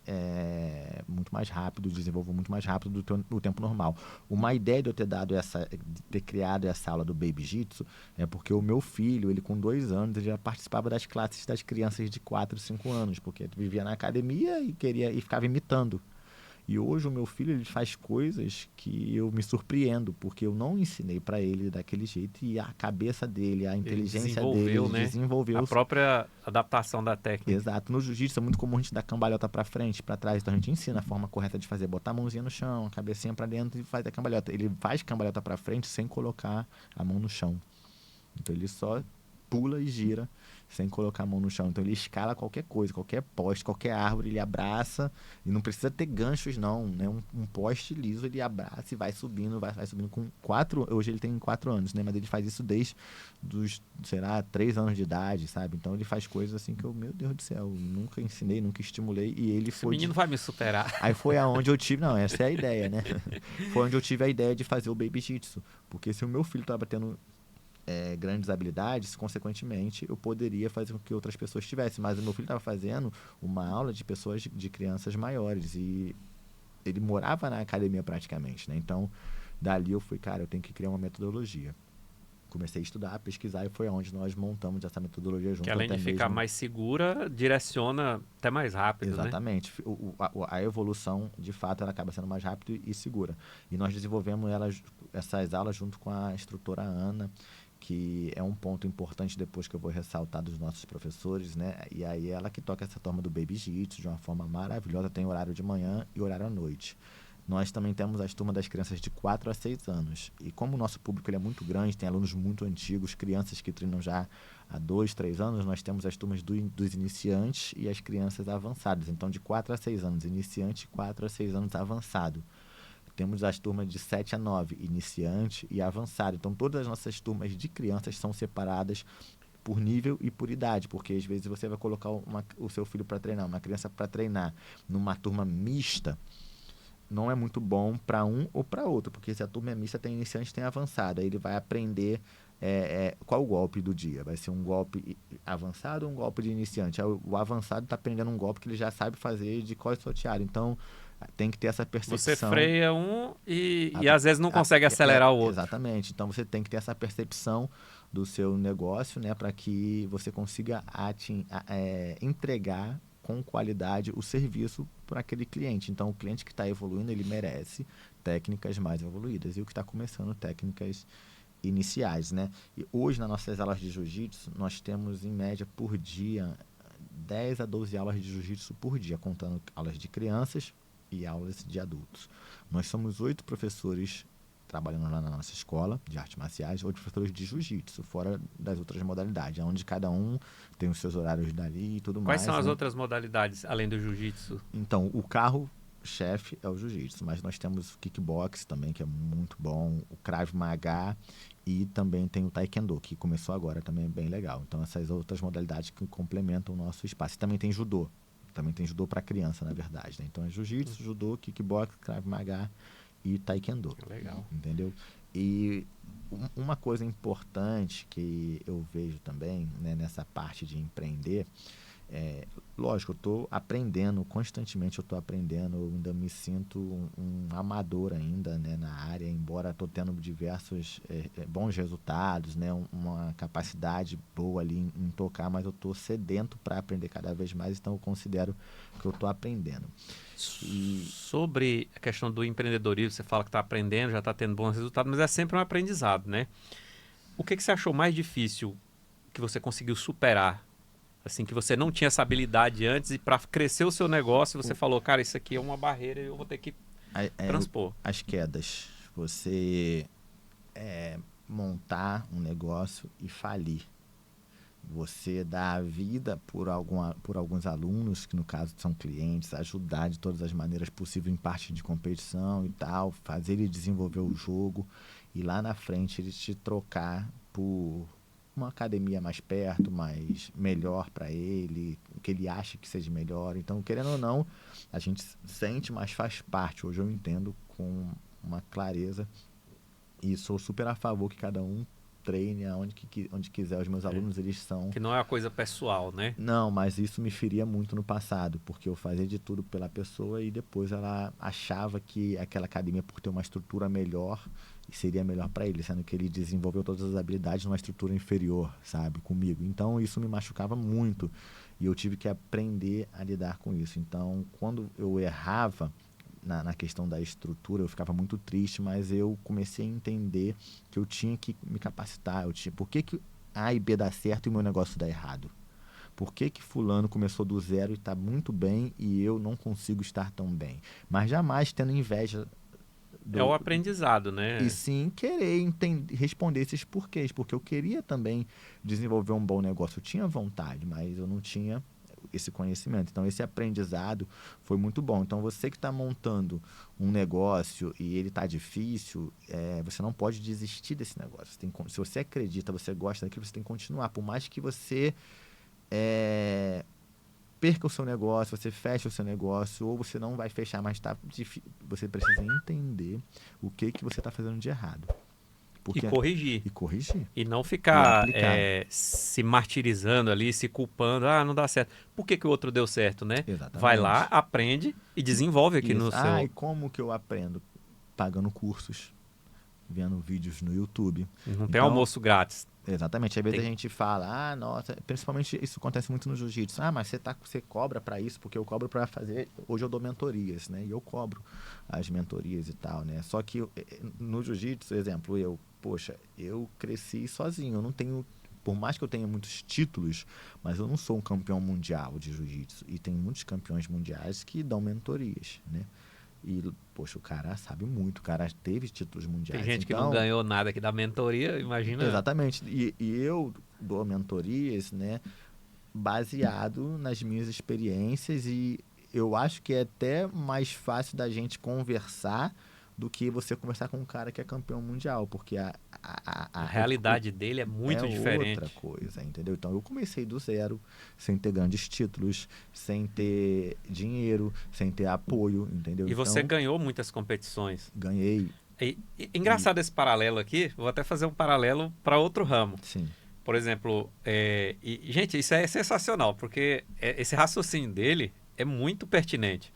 muito mais rápido, desenvolvam muito mais rápido do tempo normal. Uma ideia de eu ter criado essa aula do Baby Jitsu é porque o meu filho, ele com 2 anos, ele já participava das classes das crianças de 4, 5 anos, porque ele vivia na academia e ficava imitando. E hoje o meu filho ele faz coisas que eu me surpreendo, porque eu não ensinei para ele daquele jeito e a cabeça dele, a inteligência dele, ele né? desenvolveu. A própria adaptação da técnica. Exato. No jiu-jitsu é muito comum a gente dar cambalhota para frente, para trás, então a gente ensina a forma correta de fazer, botar a mãozinha no chão, a cabecinha para dentro e faz a cambalhota. Ele faz cambalhota para frente sem colocar a mão no chão. Então ele só pula e gira sem colocar a mão no chão. Então ele escala qualquer coisa, qualquer poste, qualquer árvore, ele abraça e não precisa ter ganchos não, né? Um poste liso ele abraça e vai subindo com 4, hoje ele tem 4 anos, né? Mas ele faz isso desde dos, 3 anos de idade, sabe? Então ele faz coisas assim que eu, meu Deus do céu, nunca ensinei, nunca estimulei e ele Esse menino vai me superar. Aí foi aonde eu tive, não, essa é a ideia, né? Foi onde eu tive a ideia de fazer o Baby Jitsu, porque se o meu filho estava tendo grandes habilidades, consequentemente eu poderia fazer com que outras pessoas tivessem, mas o meu filho estava fazendo uma aula de pessoas, de crianças maiores e ele morava na academia praticamente, né? Então dali eu fui, cara, eu tenho que criar uma metodologia. Comecei a estudar, a pesquisar e foi onde nós montamos essa metodologia junto. Que além de ficar mais segura, direciona até mais rápido, exatamente. né? A evolução, de fato, ela acaba sendo mais rápida e segura. E nós desenvolvemos essas aulas junto com a instrutora Ana, que é um ponto importante depois que eu vou ressaltar dos nossos professores, né? E aí ela que toca essa turma do Baby Jitsu de uma forma maravilhosa, tem horário de manhã e horário à noite. Nós também temos as turmas das crianças de 4 a 6 anos. E como o nosso público ele é muito grande, tem alunos muito antigos, crianças que treinam já há 2, 3 anos, nós temos as turmas dos iniciantes e as crianças avançadas. Então, de 4 a 6 anos, iniciante, 4 a 6 anos avançado. Temos as turmas de 7 a 9, iniciante e avançado. Então, todas as nossas turmas de crianças são separadas por nível e por idade, porque às vezes você vai colocar o seu filho para treinar, uma criança para treinar numa turma mista, não é muito bom para um ou para outro, porque se a turma é mista, tem iniciante, tem avançado, aí ele vai aprender qual o golpe do dia, vai ser um golpe avançado ou um golpe de iniciante. Aí o avançado está aprendendo um golpe que ele já sabe fazer de cós salteado, então tem que ter essa percepção. Você freia um e às vezes não consegue acelerar o outro. Exatamente, então você tem que ter essa percepção do seu negócio, né, para que você consiga entregar com qualidade o serviço para aquele cliente. Então, o cliente que está evoluindo, ele merece técnicas mais evoluídas. E o que está começando, técnicas iniciais, né? E hoje, nas nossas aulas de jiu-jitsu, nós temos, em média, por dia, 10 a 12 aulas de jiu-jitsu por dia, contando aulas de crianças e aulas de adultos. Nós somos 8 professores trabalhando lá na nossa escola de artes marciais, 8 professores de jiu-jitsu, fora das outras modalidades, onde cada um tem os seus horários dali e tudo mais. Quais são as né? outras modalidades, além do jiu-jitsu? Então, o carro-chefe é o jiu-jitsu, mas nós temos o kickbox também, que é muito bom, o Krav Maga e também tem o Taekwondo, que começou agora, também é bem legal. Então, essas outras modalidades que complementam o nosso espaço. E também tem judô. Também tem judô para criança, na verdade. Né? Então, é jiu-jitsu, judô, kickbox, Krav Maga e Taekwondo. Legal. Entendeu? E uma coisa importante que eu vejo também, né, nessa parte de empreender, lógico, eu estou aprendendo constantemente, eu ainda me sinto um amador ainda, né, na área, embora estou tendo diversos bons resultados, né, uma capacidade boa ali em tocar, mas eu estou sedento para aprender cada vez mais, então eu considero que eu estou aprendendo. Sobre a questão do empreendedorismo, você fala que está aprendendo, já está tendo bons resultados, mas é sempre um aprendizado, né? O que você achou mais difícil que você conseguiu superar? Assim, que você não tinha essa habilidade antes e para crescer o seu negócio, você falou, cara, isso aqui é uma barreira e eu vou ter que transpor. As quedas. Você montar um negócio e falir. Você dar a vida por alguns alunos, que no caso são clientes, ajudar de todas as maneiras possíveis em parte de competição e tal, fazer ele desenvolver o jogo e lá na frente ele te trocar por uma academia mais perto, mais melhor para ele, que ele acha que seja melhor. Então, querendo ou não, a gente sente, mas faz parte. Hoje eu entendo com uma clareza e sou super a favor que cada um treine onde quiser. Os meus alunos, eles são... Que não é uma coisa pessoal, né? Não, mas isso me feria muito no passado, porque eu fazia de tudo pela pessoa e depois ela achava que aquela academia, por ter uma estrutura melhor, seria melhor para ele, sendo que ele desenvolveu todas as habilidades numa estrutura inferior, sabe, comigo. Então, isso me machucava muito e eu tive que aprender a lidar com isso. Então, quando eu errava na questão da estrutura, eu ficava muito triste, mas eu comecei a entender que eu tinha que me capacitar. Por que A e B dá certo e o meu negócio dá errado? Por que fulano começou do zero e está muito bem e eu não consigo estar tão bem? Mas jamais tendo inveja é o aprendizado, né? E sim querer responder esses porquês, porque eu queria também desenvolver um bom negócio. Eu tinha vontade, mas eu não tinha esse conhecimento. Então, esse aprendizado foi muito bom. Então, você que está montando um negócio e ele está difícil, você não pode desistir desse negócio. Se você acredita, você gosta daquilo, você tem que continuar. Por mais que você perca o seu negócio, você fecha o seu negócio, ou você não vai fechar, mas você precisa entender o que você está fazendo de errado. E corrigir. E não ficar se martirizando ali, se culpando. Ah, não dá certo. Por que o outro deu certo, né? Exatamente. Vai lá, aprende e desenvolve aqui no seu... e como que eu aprendo? Pagando cursos, vendo vídeos no YouTube. Não tem almoço grátis. Exatamente. Às vezes a gente fala, nossa, principalmente isso acontece muito no jiu-jitsu. Mas você cobra para isso, porque eu cobro para fazer... Hoje eu dou mentorias, né? E eu cobro as mentorias e tal, né? Só que no jiu-jitsu, exemplo, eu cresci sozinho. Eu não tenho... Por mais que eu tenha muitos títulos, mas eu não sou um campeão mundial de jiu-jitsu. E tem muitos campeões mundiais que dão mentorias, né? E, o cara sabe muito, o cara teve títulos mundiais. Tem gente que não ganhou nada aqui da mentoria, imagina. Exatamente. E eu dou mentorias, né, baseado nas minhas experiências, e eu acho que é até mais fácil da gente conversar do que você conversar com um cara que é campeão mundial, porque A realidade dele é muito diferente. Outra coisa, entendeu? Então eu comecei do zero, sem ter grandes títulos, sem ter dinheiro, sem ter apoio, entendeu? E você ganhou muitas competições. Ganhei. Engraçado esse paralelo aqui, vou até fazer um paralelo para outro ramo. Sim. Por exemplo, gente, isso é sensacional, porque esse raciocínio dele é muito pertinente.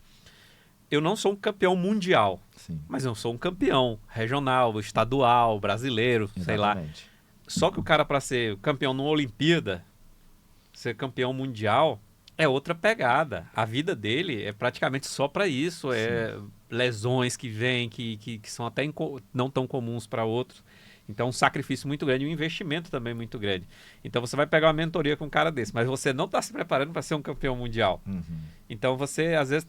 Eu não sou um campeão mundial, Sim. mas eu sou um campeão regional, estadual, brasileiro, sei lá. Exatamente. Só que o cara, para ser campeão numa Olimpíada, ser campeão mundial, é outra pegada. A vida dele é praticamente só para isso. É lesões que vêm, que são até não tão comuns para outros. Então, um sacrifício muito grande e um investimento também muito grande. Então, você vai pegar uma mentoria com um cara desse, mas você não está se preparando para ser um campeão mundial. Uhum. Então, você, às vezes,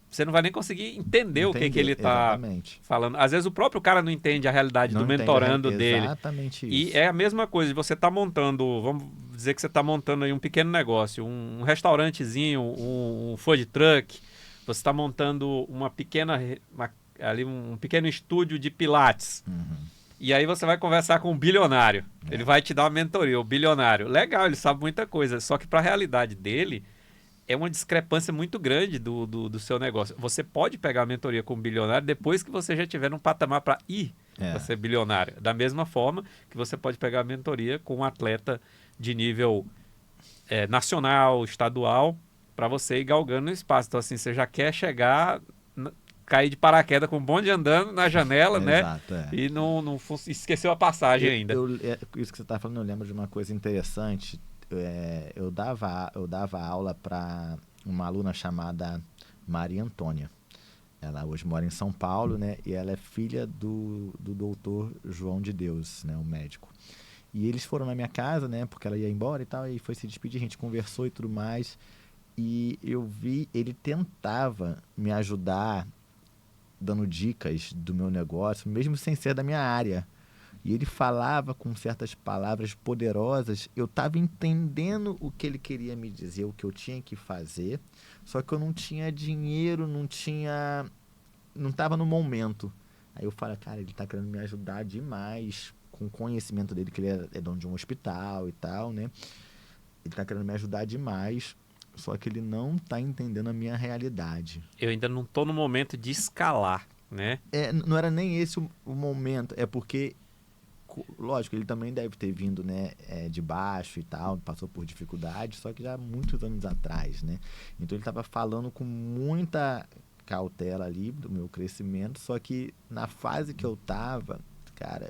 você não vai nem conseguir entender o que ele está falando. Às vezes, o próprio cara não entende a realidade do mentorando dele. Exatamente isso. E é a mesma coisa, você está montando, vamos dizer que você está montando aí um pequeno negócio, um restaurantezinho, um food truck, você está montando um pequeno estúdio de pilates. Uhum. E aí você vai conversar com um bilionário. Ele vai te dar uma mentoria, o bilionário. Legal, ele sabe muita coisa. Só que para a realidade dele, é uma discrepância muito grande do seu negócio. Você pode pegar a mentoria com um bilionário depois que você já estiver num patamar para ir para ser bilionário. Da mesma forma que você pode pegar a mentoria com um atleta de nível nacional, estadual, para você ir galgando no espaço. Então, assim, você já quer chegar... cair de paraquedas com um bonde andando na janela, né? Exato, E não esqueceu a passagem ainda. Isso que você está falando, eu lembro de uma coisa interessante. Eu dava aula para uma aluna chamada Maria Antônia. Ela hoje mora em São Paulo, né? E ela é filha do doutor João de Deus, né? O médico. E eles foram na minha casa, né? Porque ela ia embora e tal, e foi se despedir, a gente conversou e tudo mais. E eu vi, ele tentava me ajudar dando dicas do meu negócio, mesmo sem ser da minha área. E ele falava com certas palavras poderosas, eu estava entendendo o que ele queria me dizer, o que eu tinha que fazer, só que eu não tinha dinheiro, não estava no momento. Aí eu falei, cara, ele está querendo me ajudar demais, com o conhecimento dele, que ele é dono de um hospital e tal, né? Ele está querendo me ajudar demais, só que ele não está entendendo a minha realidade. Eu ainda não estou no momento de escalar, né? Não era nem esse o momento, é porque, lógico, ele também deve ter vindo, né, de baixo e tal, passou por dificuldade, só que já há muitos anos atrás, né? Então ele estava falando com muita cautela ali do meu crescimento, só que na fase que eu estava, cara,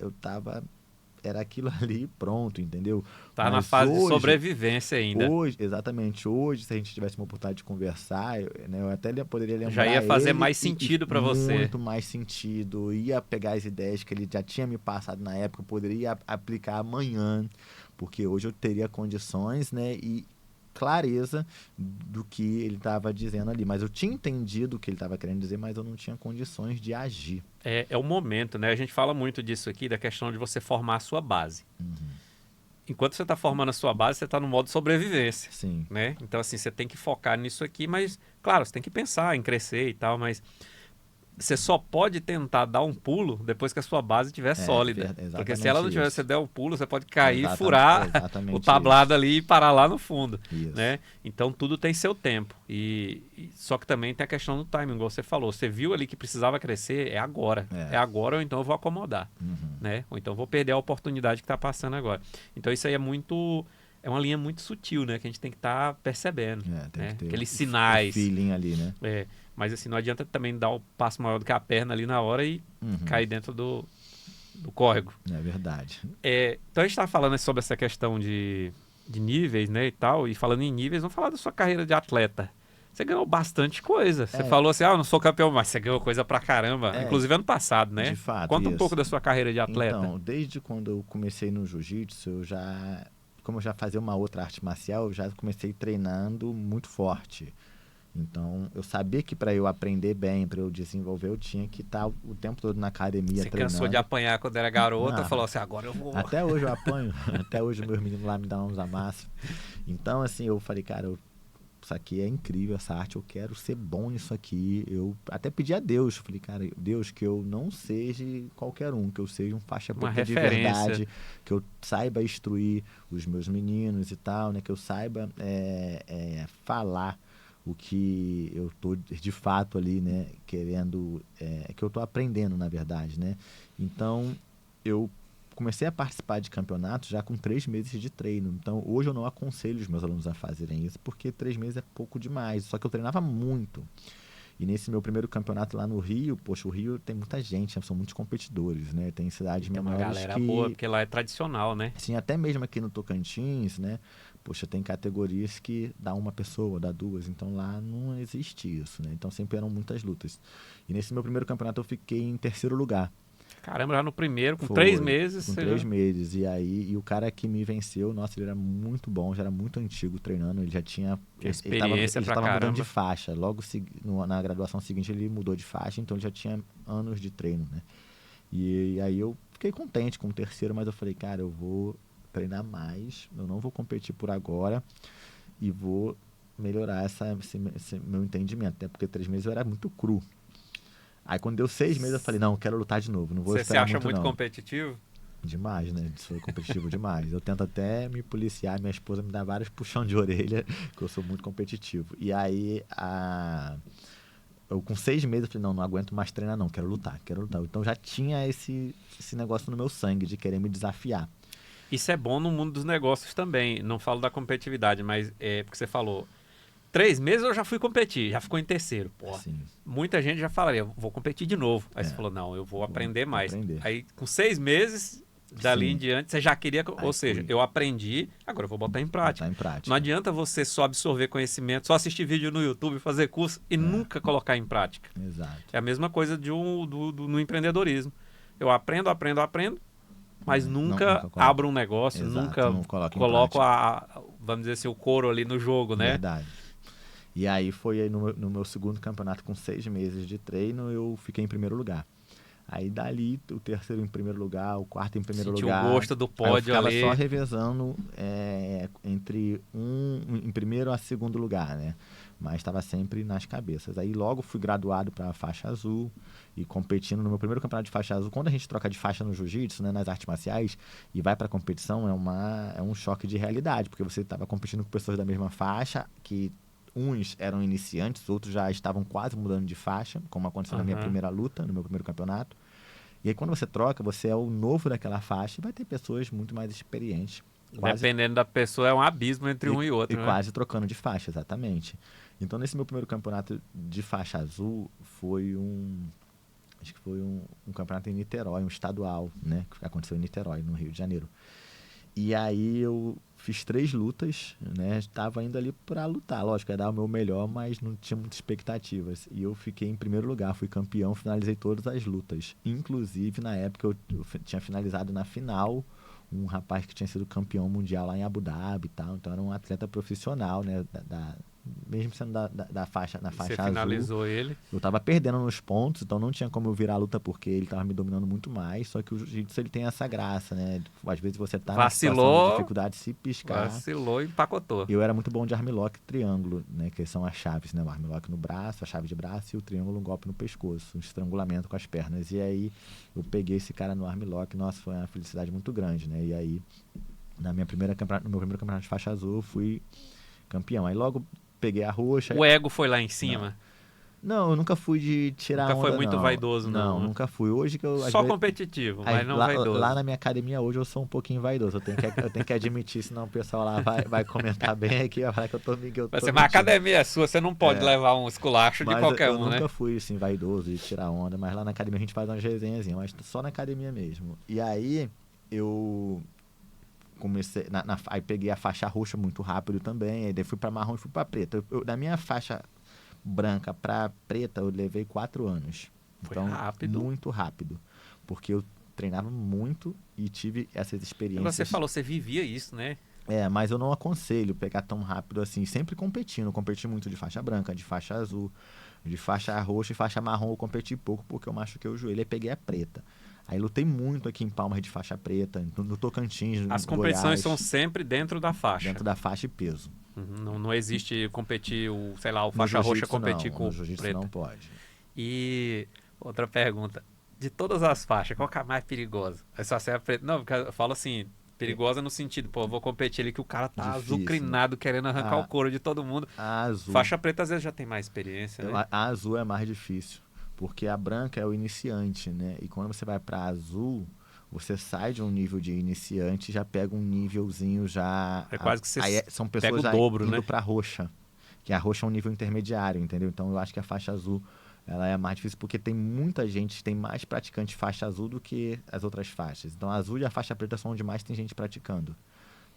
era aquilo ali pronto, entendeu? Tá na fase de sobrevivência ainda. Exatamente. Hoje, se a gente tivesse uma oportunidade de conversar, eu até poderia lembrar. Já ia fazer mais sentido para você. Muito mais sentido. Ia pegar as ideias que ele já tinha me passado na época, eu poderia aplicar amanhã, porque hoje eu teria condições, né? E clareza do que ele estava dizendo ali. Mas eu tinha entendido o que ele estava querendo dizer, mas eu não tinha condições de agir. É o momento, né? A gente fala muito disso aqui, da questão de você formar a sua base. Uhum. Enquanto você está formando a sua base, você está no modo sobrevivência. Sim. Né? Então, assim, você tem que focar nisso aqui, mas, claro, você tem que pensar em crescer e tal, mas você só pode tentar dar um pulo depois que a sua base estiver sólida. Porque se ela não tiver, você der um pulo, você pode cair e furar o tablado ali e parar lá no fundo. Né? Então, tudo tem seu tempo. Só que também tem a questão do timing, igual você falou. Você viu ali que precisava crescer, é agora. É agora ou então eu vou acomodar. Né? Ou então eu vou perder a oportunidade que está passando agora. Então, isso aí é uma linha muito sutil, né? Que a gente tem que estar percebendo. Tem que ter aqueles sinais. O feeling ali, né? Mas assim, não adianta também dar o passo maior do que a perna ali na hora e cair dentro do córrego. É verdade. Então a gente estava falando sobre essa questão de níveis, né, e tal. E falando em níveis, vamos falar da sua carreira de atleta. Você ganhou bastante coisa. Você falou assim, eu não sou campeão, mas você ganhou coisa pra caramba. Inclusive ano passado, né? De fato, Conta um pouco da sua carreira de atleta. Então, desde quando eu comecei no jiu-jitsu, como eu já fazia uma outra arte marcial, eu já comecei treinando muito forte. Então, eu sabia que para eu aprender bem, para eu desenvolver, eu tinha que estar o tempo todo na academia treinando. Você cansou de apanhar quando era garota, falou assim, agora eu vou... Até hoje eu apanho, até hoje meus meninos lá me dão uns amassos. Então, assim, eu falei, cara, eu isso aqui é incrível, essa arte, eu quero ser bom nisso aqui. Eu até pedi a Deus, falei, cara, Deus, que eu não seja qualquer um, que eu seja um faixa Uma preta de referência. verdade, que eu saiba instruir os meus meninos e tal, né? Que eu saiba falar o que eu tô de fato ali, né? Querendo, que eu tô aprendendo, na verdade, né? Então, eu comecei a participar de campeonatos já com 3 meses de treino. Então, hoje eu não aconselho os meus alunos a fazerem isso, porque 3 meses é pouco demais. Só que eu treinava muito. E nesse meu primeiro campeonato lá no Rio, poxa, o Rio tem muita gente, são muitos competidores, né? Tem cidades Tem uma menores galera que... boa, porque lá é tradicional, né? Assim, até mesmo aqui no Tocantins, né? Poxa, tem categorias que dá uma pessoa, dá duas. Então lá não existe isso, né? Então sempre eram muitas lutas. E nesse meu primeiro campeonato eu fiquei em 3º lugar. Caramba, já no primeiro, com Foi, 3 meses. Com você 3 já- meses. E aí, e o cara que me venceu, nossa, ele era muito bom, já era muito antigo treinando, ele já tinha... Experiência ele pra tava mudando caramba. de faixa. Logo na graduação seguinte ele mudou de faixa, então ele já tinha anos de treino, né? E aí eu fiquei contente com o 3º, mas eu falei, cara, eu vou treinar mais, eu não vou competir por agora e vou melhorar esse meu entendimento, até porque 3 meses eu era muito cru. Aí quando deu 6 meses eu falei, não, eu quero lutar de novo, não vou Você se esperar acha muito não. competitivo? Demais, né? Sou competitivo demais. Eu tento até me policiar, minha esposa me dá vários puxão de orelha, que eu sou muito competitivo. E aí, eu com 6 meses, eu falei, não aguento mais treinar não, quero lutar. Então já tinha esse negócio no meu sangue, de querer me desafiar. Isso é bom no mundo dos negócios também. Não falo da competitividade, mas é porque você falou. 3 meses eu já fui competir, já ficou em 3º. Pô, Assim, muita gente já falaria, vou competir de novo. Aí É. você falou, não, eu vou aprender mais. aprender. Aí com 6 meses, dali Sim. em diante, você já queria. Aí Ou seja, fui. eu aprendi, agora eu vou botar em prática. Botar em prática. Não adianta você só absorver conhecimento, só assistir vídeo no YouTube, fazer curso e nunca colocar em prática. Exato. É a mesma coisa no empreendedorismo. Eu aprendo, mas nunca coloco. abro um negócio, Exato, nunca não coloco em coloco prática. vamos dizer assim, o couro ali no jogo, né? Verdade. E aí foi aí no meu segundo campeonato com 6 meses de treino, eu fiquei em 1º lugar. Aí dali, o 3º em 1º lugar, o 4º em 1º Sentiu lugar. o gosto do Aí eu pódio ficava ali. só revezando entre em 1º a 2º lugar, né? Mas estava sempre nas cabeças. Aí logo fui graduado para a faixa azul e competindo no meu primeiro campeonato de faixa azul. Quando a gente troca de faixa no jiu-jitsu, né, nas artes marciais, e vai para a competição, é um choque de realidade, porque você estava competindo com pessoas da mesma faixa, que uns eram iniciantes, outros já estavam quase mudando de faixa, como aconteceu na minha primeira luta, no meu primeiro campeonato. E aí quando você troca, você é o novo daquela faixa e vai ter pessoas muito mais experientes. Dependendo da pessoa, é um abismo entre um e outro, E né? quase trocando de faixa, exatamente. Então, nesse meu primeiro campeonato de faixa azul, acho que foi um campeonato em Niterói, um estadual, né? Que aconteceu em Niterói, no Rio de Janeiro. E aí eu fiz 3 lutas, né? Estava indo ali para lutar, lógico, ia dar o meu melhor, mas não tinha muitas expectativas. E eu fiquei em 1º lugar, fui campeão, finalizei todas as lutas. Inclusive, na época, eu tinha finalizado na final um rapaz que tinha sido campeão mundial lá em Abu Dhabi e tal. Então era um atleta profissional, né? Mesmo sendo da faixa, na faixa Você azul. finalizou ele. Eu tava perdendo nos pontos, então não tinha como eu virar a luta porque ele tava me dominando muito mais. Só que o jiu-jitsu ele tem essa graça, né? Às vezes você tá na situação Vacilou, de dificuldade, se piscar. Vacilou e empacotou. Eu era muito bom de armlock e triângulo, né? Que são as chaves, né? O armlock no braço, a chave de braço e o triângulo, um golpe no pescoço, um estrangulamento com as pernas. E aí eu peguei esse cara no armlock, nossa, foi uma felicidade muito grande, né? E aí, no meu primeiro campeonato de faixa azul, eu fui campeão. Aí logo peguei a roxa. O ego foi lá em cima. Não, eu nunca fui de tirar Nunca onda, foi muito não. vaidoso, não, né? Nunca fui. Hoje que eu... às Só vezes- competitivo, Aí, mas não lá, vaidoso. lá na minha academia hoje eu sou um pouquinho vaidoso. Eu tenho que admitir, senão o pessoal lá vai comentar bem aqui, vai falar que eu tô mentindo. Mas a academia é sua, você não pode levar um esculacho de Mas qualquer eu um, né? nunca fui assim, vaidoso de tirar onda, mas lá na academia a gente faz umas resenhazinhas, mas só na academia mesmo. E aí eu comecei, aí peguei a faixa roxa muito rápido também, aí daí fui pra marrom e fui pra preta. Da minha faixa branca pra preta eu levei 4 anos. Foi Então, rápido. muito rápido. Porque eu treinava muito e tive essas experiências. Você falou, você vivia isso, né? Mas eu não aconselho pegar tão rápido assim, sempre competindo. Eu competi muito de faixa branca, de faixa azul, de faixa roxa e faixa marrom eu competi pouco porque eu machuquei o joelho e peguei a preta. Aí lutei muito aqui em Palmas de faixa preta, no Tocantins, As no competições Goiás, são sempre dentro da faixa. dentro da faixa e peso. Não existe competir, sei lá, o No faixa roxa jiu-jitsu, competir não. com No o jiu-jitsu preto. não pode. E outra pergunta. De todas as faixas, qual que é a mais perigosa? É só ser a preta? Não, porque eu falo assim, perigosa no sentido, pô, eu vou competir ali que o cara tá Difícil, azucrinado, querendo arrancar A- o couro de todo mundo. A azul. Faixa preta às vezes já tem mais experiência, né? A azul é mais difícil, porque a branca é o iniciante, né? E quando você vai para azul, você sai de um nível de iniciante e já pega um nívelzinho já. É quase que você São pega pessoas o já dobro, indo né? para roxa, que a roxa é um nível intermediário, entendeu? Então eu acho que a faixa azul ela é mais difícil porque tem muita gente, tem mais praticantes faixa azul do que as outras faixas. Então a azul e a faixa preta são onde mais tem gente praticando.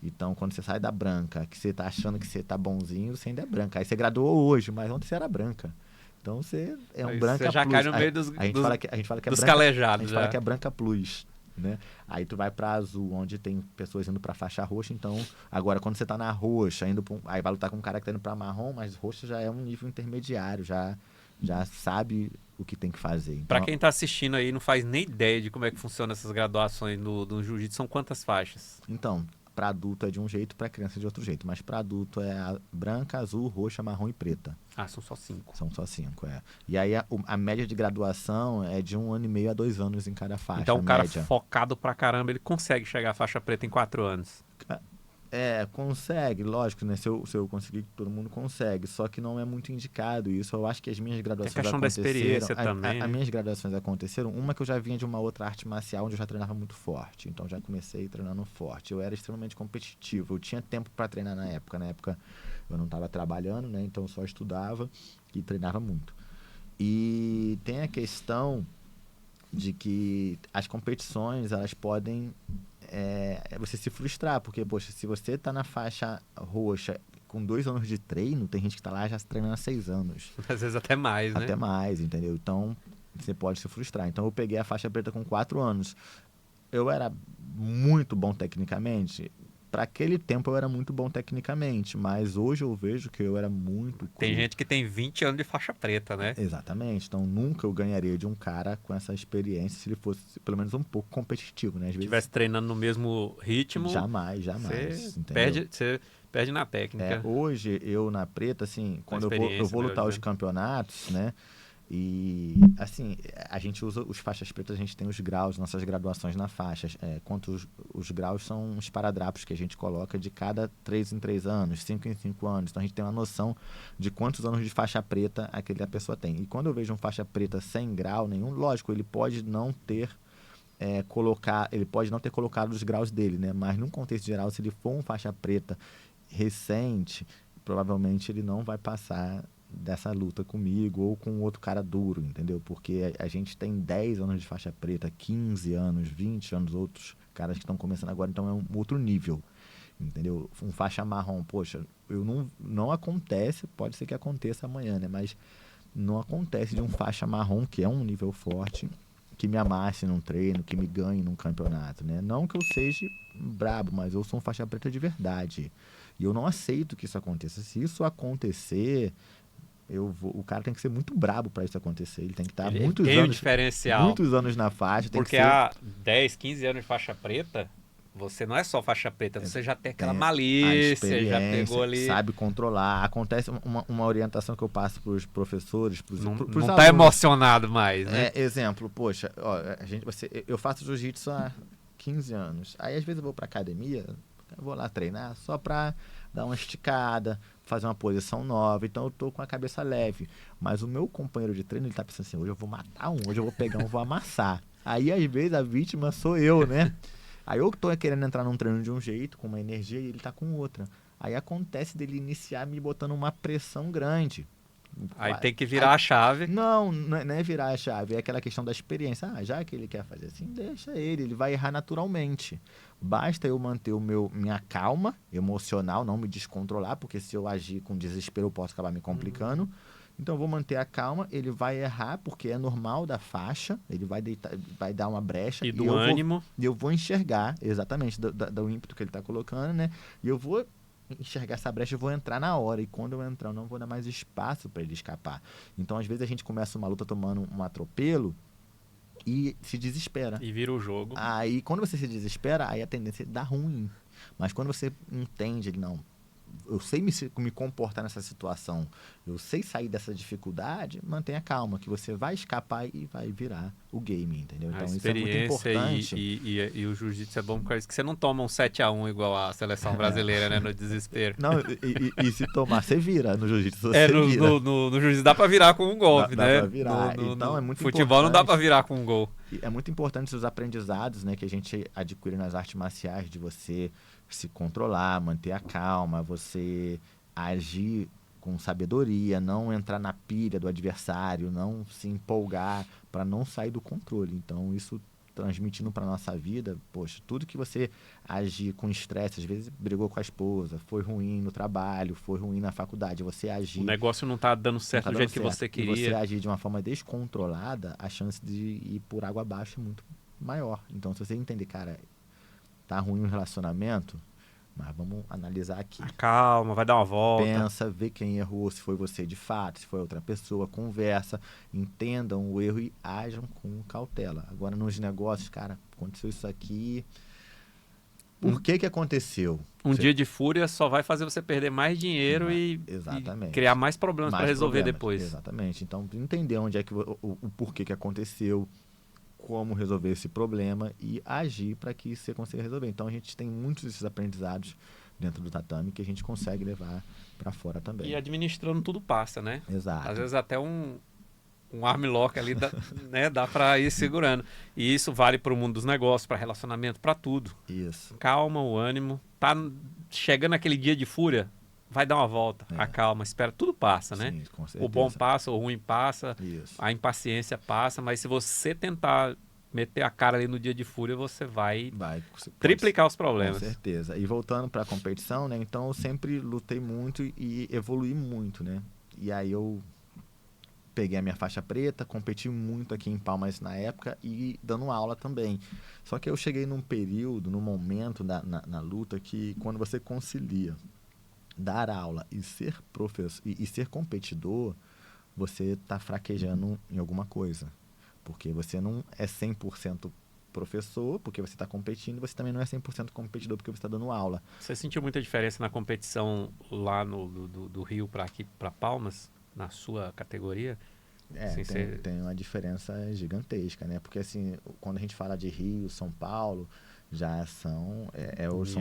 Então, quando você sai da branca, que você tá achando que você tá bonzinho, você ainda é branca. Aí você graduou hoje, mas ontem você era branca. Então você é um Aí branca você já plus. cai no meio dos, A gente fala que é dos branca, a calejados. gente fala que é branca plus, né? Aí tu vai pra azul, onde tem pessoas indo pra faixa roxa. Então, agora quando você tá na roxa, aí vai lutar com um cara que tá indo pra marrom, mas roxa já é um nível intermediário, já sabe o que tem que fazer. Então, Pra quem tá assistindo aí, não faz nem ideia de como é que funciona essas graduações do jiu-jitsu, são quantas faixas? Então, para adulto é de um jeito, para criança é de outro jeito. Mas para adulto é a branca, azul, roxa, marrom e preta. Ah, são só 5. São só 5, é. E aí a média de graduação é de 1 ano e meio a 2 anos em cada faixa. Então o cara média. focado pra caramba, ele consegue chegar à faixa preta em 4 anos. Consegue, lógico, né? Se eu conseguir, todo mundo consegue. Só que não é muito indicado isso. Eu acho que as minhas graduações Tem a questão da experiência também, né? As minhas graduações aconteceram. Uma que eu já vinha de uma outra arte marcial onde eu já treinava muito forte. Então já comecei treinando forte. Eu era extremamente competitivo. Eu tinha tempo para treinar na época. Na época eu não estava trabalhando, né? Então eu só estudava e treinava muito. E tem a questão de que as competições, elas podem você se frustrar, porque, poxa, se você tá na faixa roxa com 2 anos de treino, tem gente que tá lá já treinando há 6 anos. Às vezes até mais, né? Até mais, entendeu? Então, você pode se frustrar. Então, eu peguei a faixa preta com 4 anos. Eu era muito bom tecnicamente. Para aquele tempo, eu era muito bom tecnicamente. Mas hoje eu vejo que eu era muito Tem cru. gente que tem 20 anos de faixa preta, né? Exatamente. Então, nunca eu ganharia de um cara com essa experiência se ele fosse, pelo menos, um pouco competitivo, né? Às Se vezes, estivesse treinando no mesmo ritmo, jamais. você perde na técnica. Hoje, eu na preta, assim, quando eu experiência, vou lutar melhor os dizendo. campeonatos, né? E, assim, a gente usa os faixas pretas, a gente tem os graus, nossas graduações na faixa. Quanto os graus são os esparadrapos que a gente coloca de cada 3 em 3 anos, 5 em 5 anos. Então, a gente tem uma noção de quantos anos de faixa preta aquela pessoa tem. E quando eu vejo um faixa preta sem grau nenhum, lógico, ele pode não ter ele pode não ter colocado os graus dele, né? Mas num contexto geral, se ele for um faixa preta recente, provavelmente ele não vai passar dessa luta comigo ou com outro cara duro, entendeu? Porque a gente tem 10 anos de faixa preta, 15 anos, 20 anos, outros caras que estão começando agora, então é um outro nível, entendeu? Um faixa marrom, poxa, não acontece, pode ser que aconteça amanhã, né? Mas não acontece de um faixa marrom, que é um nível forte, que me amasse num treino, que me ganhe num campeonato, né? Não que eu seja brabo, mas eu sou um faixa preta de verdade. E eu não aceito que isso aconteça. Se isso acontecer, o cara tem que ser muito brabo para isso acontecer. Ele tem que estar Ele muitos tem um anos, diferencial. muitos anos na faixa. Tem Porque que ser, há 10, 15 anos de faixa preta, você não é só faixa preta, você já tem aquela a malícia, já experiência, pegou ali. sabe controlar. Acontece uma orientação que eu passo para os professores, para os Não alunos. tá emocionado mais, né? Exemplo, poxa, ó, eu faço jiu-jitsu há 15 anos. Aí às vezes eu vou pra academia, eu vou lá treinar só pra dar uma esticada, fazer uma posição nova. Então eu tô com a cabeça leve. Mas o meu companheiro de treino, ele tá pensando assim, hoje eu vou matar um, hoje eu vou pegar um, vou amassar. Aí às vezes a vítima sou eu, né? Aí eu tô querendo entrar num treino de um jeito, com uma energia, e ele tá com outra. Aí acontece dele iniciar me botando uma pressão grande. Aí tem que virar a chave. Não é virar a chave, é aquela questão da experiência. Já que ele quer fazer assim, deixa ele vai errar naturalmente. Basta eu manter minha calma emocional, não me descontrolar, porque se eu agir com desespero eu posso acabar me complicando. Então eu vou manter a calma, ele vai errar, porque é normal da faixa, ele vai dar uma brecha. E do ânimo. Eu vou enxergar, exatamente, do ímpeto que ele está colocando, né? E eu vou enxergar essa brecha e vou entrar na hora. E quando eu entrar, eu não vou dar mais espaço para ele escapar. Então, às vezes, a gente começa uma luta tomando um atropelo e se desespera. E vira o jogo. Aí, quando você se desespera, aí a tendência é dar ruim. Mas quando você entende, não, eu sei me comportar nessa situação, eu sei sair dessa dificuldade, mantenha calma, que você vai escapar e vai virar o game, entendeu? Então isso é muito importante. E o jiu-jitsu é bom por causa que você não toma um 7-1 igual a seleção brasileira, né? No desespero. Não, e se tomar, você vira no jiu-jitsu, você vira. No jiu-jitsu dá pra virar com um golpe, Dá né? pra virar. Então é muito futebol não dá pra virar com um gol. E é muito importante os aprendizados, né, que a gente adquire nas artes marciais, de você se controlar, manter a calma, você agir com sabedoria, não entrar na pilha do adversário, não se empolgar para não sair do controle. Então, isso transmitindo para nossa vida, poxa, tudo que você agir com estresse, às vezes brigou com a esposa, foi ruim no trabalho, foi ruim na faculdade, você agir... O negócio não tá dando certo do jeito que você queria. E você agir de uma forma descontrolada, a chance de ir por água abaixo é muito maior. Então, se você entender, cara, tá ruim o relacionamento, mas vamos analisar aqui. Calma, vai dar uma volta. Pensa, vê quem errou, se foi você de fato, se foi outra pessoa, conversa, entendam o erro e ajam com cautela. Agora, nos negócios, cara, aconteceu isso aqui... Por que aconteceu? Dia de fúria só vai fazer você perder mais dinheiro e criar mais problemas para resolver depois. Exatamente. Então, entender onde é que o porquê que aconteceu, como resolver esse problema e agir para que você consiga resolver. Então, a gente tem muitos desses aprendizados dentro do tatame que a gente consegue levar para fora também. E administrando tudo passa, né? Exato. Às vezes até um armlock ali dá para ir segurando. E isso vale para o mundo dos negócios, para relacionamento, para tudo. Isso. Calma, o ânimo. Tá chegando aquele dia de fúria, vai dar uma volta. Acalma, espera, tudo passa, né? Sim, com certeza. O bom passa, o ruim passa, isso. A impaciência passa, mas se você tentar meter a cara ali no dia de fúria, você vai triplicar os problemas. Com certeza. E voltando para a competição, né? Então eu sempre lutei muito e evoluí muito, né? E aí eu peguei a minha faixa preta, competi muito aqui em Palmas na época e dando aula também. Só que eu cheguei num período, num momento na luta que quando você concilia dar aula e ser professor e ser competidor, você está fraquejando em alguma coisa. Porque você não é 100% professor, porque você está competindo, você também não é 100% competidor porque você está dando aula. Você sentiu muita diferença na competição lá do Rio para aqui, para Palmas, na sua categoria? Assim, tem uma diferença gigantesca, né? Porque assim, quando a gente fala de Rio, São Paulo, já são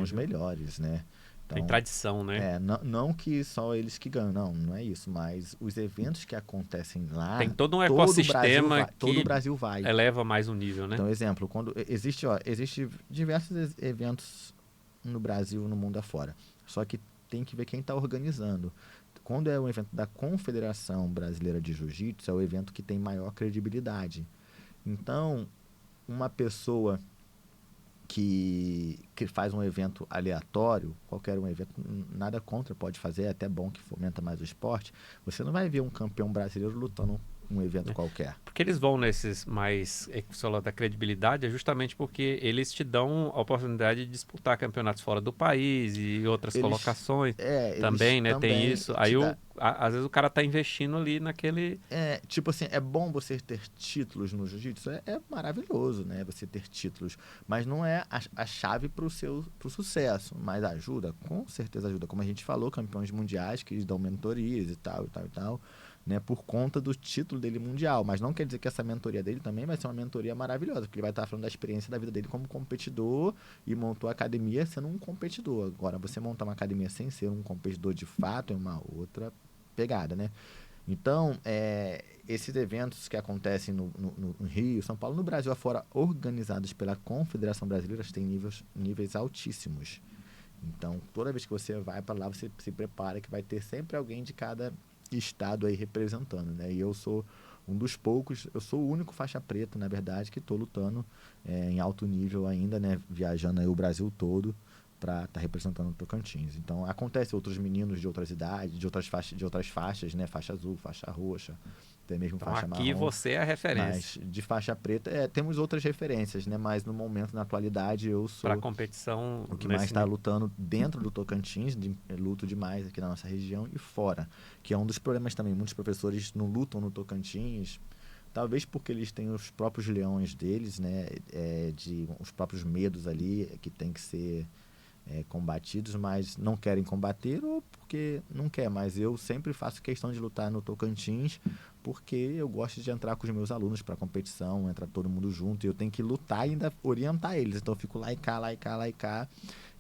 os melhores, né? Então, tem tradição, né? Não que só eles que ganham, não é isso, mas os eventos que acontecem lá... Tem todo um ecossistema todo o Brasil vai. Eleva mais o nível, né? Então, exemplo, quando existe diversos eventos no Brasil, no mundo afora, só que tem que ver quem está organizando. Quando é um evento da Confederação Brasileira de Jiu-Jitsu, é o evento que tem maior credibilidade. Então, uma pessoa que faz um evento aleatório, qualquer um evento, nada contra, pode fazer, é até bom que fomenta mais o esporte, você não vai ver um campeão brasileiro lutando um evento qualquer. Porque eles vão nesses mais da credibilidade, é justamente porque eles te dão a oportunidade de disputar campeonatos fora do país e outras colocações também, né? Tem isso. Aí às vezes o cara tá investindo ali naquele... Tipo assim, é bom você ter títulos no jiu-jitsu, é maravilhoso, né? Você ter títulos, mas não é a chave pro sucesso, mas ajuda, com certeza ajuda. Como a gente falou, campeões mundiais que dão mentorias e tal, né, por conta do título dele mundial, mas não quer dizer que essa mentoria dele também vai ser uma mentoria maravilhosa, porque ele vai estar falando da experiência da vida dele como competidor e montou a academia sendo um competidor. Agora, você montar uma academia sem ser um competidor de fato é uma outra pegada, né? Então, esses eventos que acontecem no Rio, São Paulo, no Brasil afora, organizados pela Confederação Brasileira, têm níveis altíssimos. Então, toda vez que você vai para lá, você se prepara que vai ter sempre alguém de cada estado aí representando, né? E eu sou um dos poucos, eu sou o único faixa preta, na verdade, que estou lutando em alto nível ainda, né? Viajando aí o Brasil todo para estar representando o Tocantins. Então, acontece outros meninos de outras idades, de outras faixas, né? Faixa azul, faixa roxa, até mesmo então, faixa marrom. Aqui você é a referência. Mas de faixa preta, temos outras referências, né? Mas no momento, na atualidade, eu sou... Para competição... O que mais está lutando dentro do Tocantins, luto demais aqui na nossa região e fora. Que é um dos problemas também. Muitos professores não lutam no Tocantins, talvez porque eles têm os próprios leões deles, né? Os próprios medos ali que tem que ser combatidos, mas não querem combater ou porque não quer. Mas eu sempre faço questão de lutar no Tocantins porque eu gosto de entrar com os meus alunos para competição, entra todo mundo junto e eu tenho que lutar e ainda orientar eles. Então eu fico lá e cá, lá e cá, lá e cá.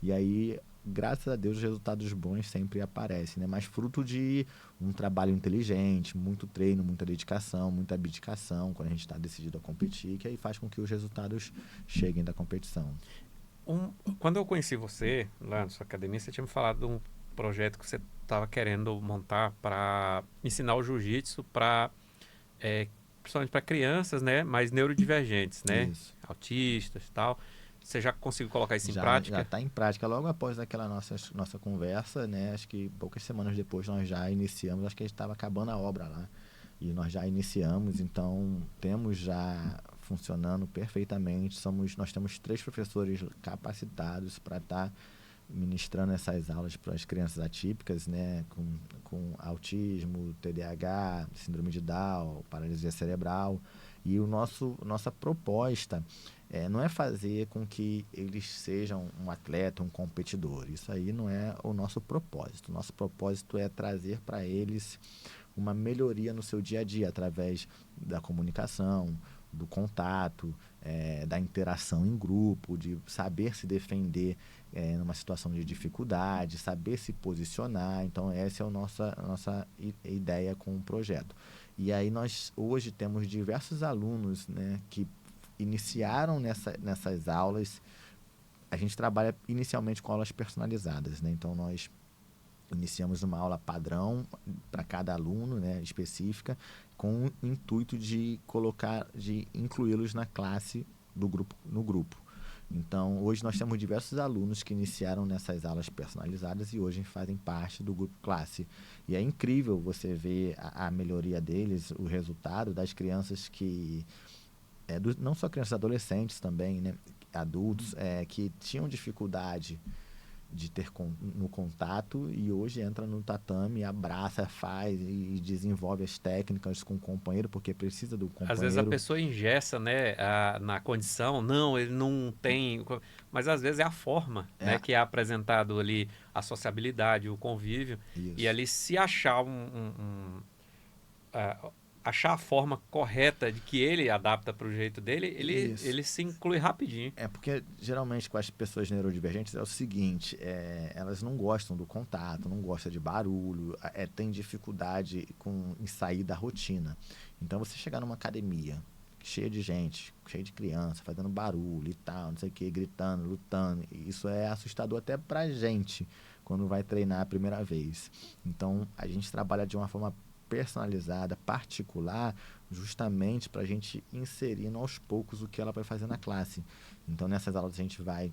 E aí, graças a Deus, os resultados bons sempre aparecem, né? Mas fruto de um trabalho inteligente, muito treino, muita dedicação, muita abdicação, quando a gente está decidido a competir, que aí faz com que os resultados cheguem da competição. Quando eu conheci você lá na sua academia, você tinha me falado de um projeto que você estava querendo montar para ensinar o jiu-jitsu para, principalmente para crianças, né, mais neurodivergentes, né, Isso. autistas e tal. Você já conseguiu colocar isso em Já prática? está em prática. Logo após aquela nossa conversa, né, acho que poucas semanas depois nós já iniciamos, acho que a gente estava acabando a obra lá. E nós já iniciamos, então temos já funcionando perfeitamente. Nós temos 3 professores capacitados para estar ministrando essas aulas para as crianças atípicas, né, com autismo, TDAH, síndrome de Down, paralisia cerebral. E nossa proposta não é fazer com que eles sejam um atleta, um competidor. Isso aí não é o nosso propósito. O nosso propósito é trazer para eles uma melhoria no seu dia a dia, através da comunicação, do contato, da interação em grupo, de saber se defender numa situação de dificuldade, saber se posicionar. Então, essa é a nossa ideia com o projeto. E aí nós hoje temos diversos alunos, né, que iniciaram nessas aulas. A gente trabalha inicialmente com aulas personalizadas, né? Então, nós iniciamos uma aula padrão para cada aluno, né, específica, com o intuito de incluí-los na classe no grupo. Então, hoje nós temos diversos alunos que iniciaram nessas aulas personalizadas e hoje fazem parte do grupo classe. E é incrível você ver a melhoria deles, o resultado das crianças que... não só crianças, adolescentes também, né, adultos, que tinham dificuldade de ter no contato e hoje entra no tatame, abraça, faz e desenvolve as técnicas com o companheiro, porque precisa do companheiro. Às vezes a pessoa engessa, né, na condição, não, ele não tem... Mas às vezes é a forma, né, que é apresentado ali, a sociabilidade, o convívio. Isso. E ali se achar achar a forma correta de que ele adapta para o jeito dele, ele se inclui rapidinho. Porque geralmente com as pessoas neurodivergentes é o seguinte, elas não gostam do contato, não gostam de barulho, tem dificuldade em sair da rotina. Então você chegar numa academia cheia de gente, cheia de criança, fazendo barulho e tal, não sei o que, gritando, lutando, isso é assustador até pra gente quando vai treinar a primeira vez. Então a gente trabalha de uma forma personalizada, particular, justamente para a gente inserindo aos poucos o que ela vai fazer na classe. Então, nessas aulas a gente vai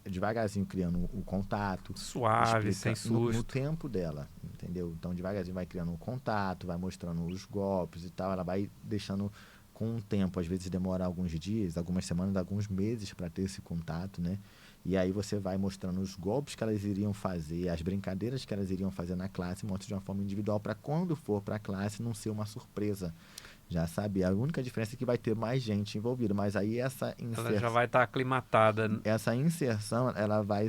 devagarzinho criando o contato. Suave, sem susto. No tempo dela, entendeu? Então, devagarzinho vai criando o contato, vai mostrando os golpes e tal, ela vai deixando com o tempo, às vezes demora alguns dias, algumas semanas, alguns meses para ter esse contato, né? E aí você vai mostrando os golpes que elas iriam fazer, as brincadeiras que elas iriam fazer na classe, mostra de uma forma individual para quando for para a classe não ser uma surpresa. Já sabe, a única diferença é que vai ter mais gente envolvida, mas aí essa inserção... Ela já vai estar aclimatada. Essa inserção, ela vai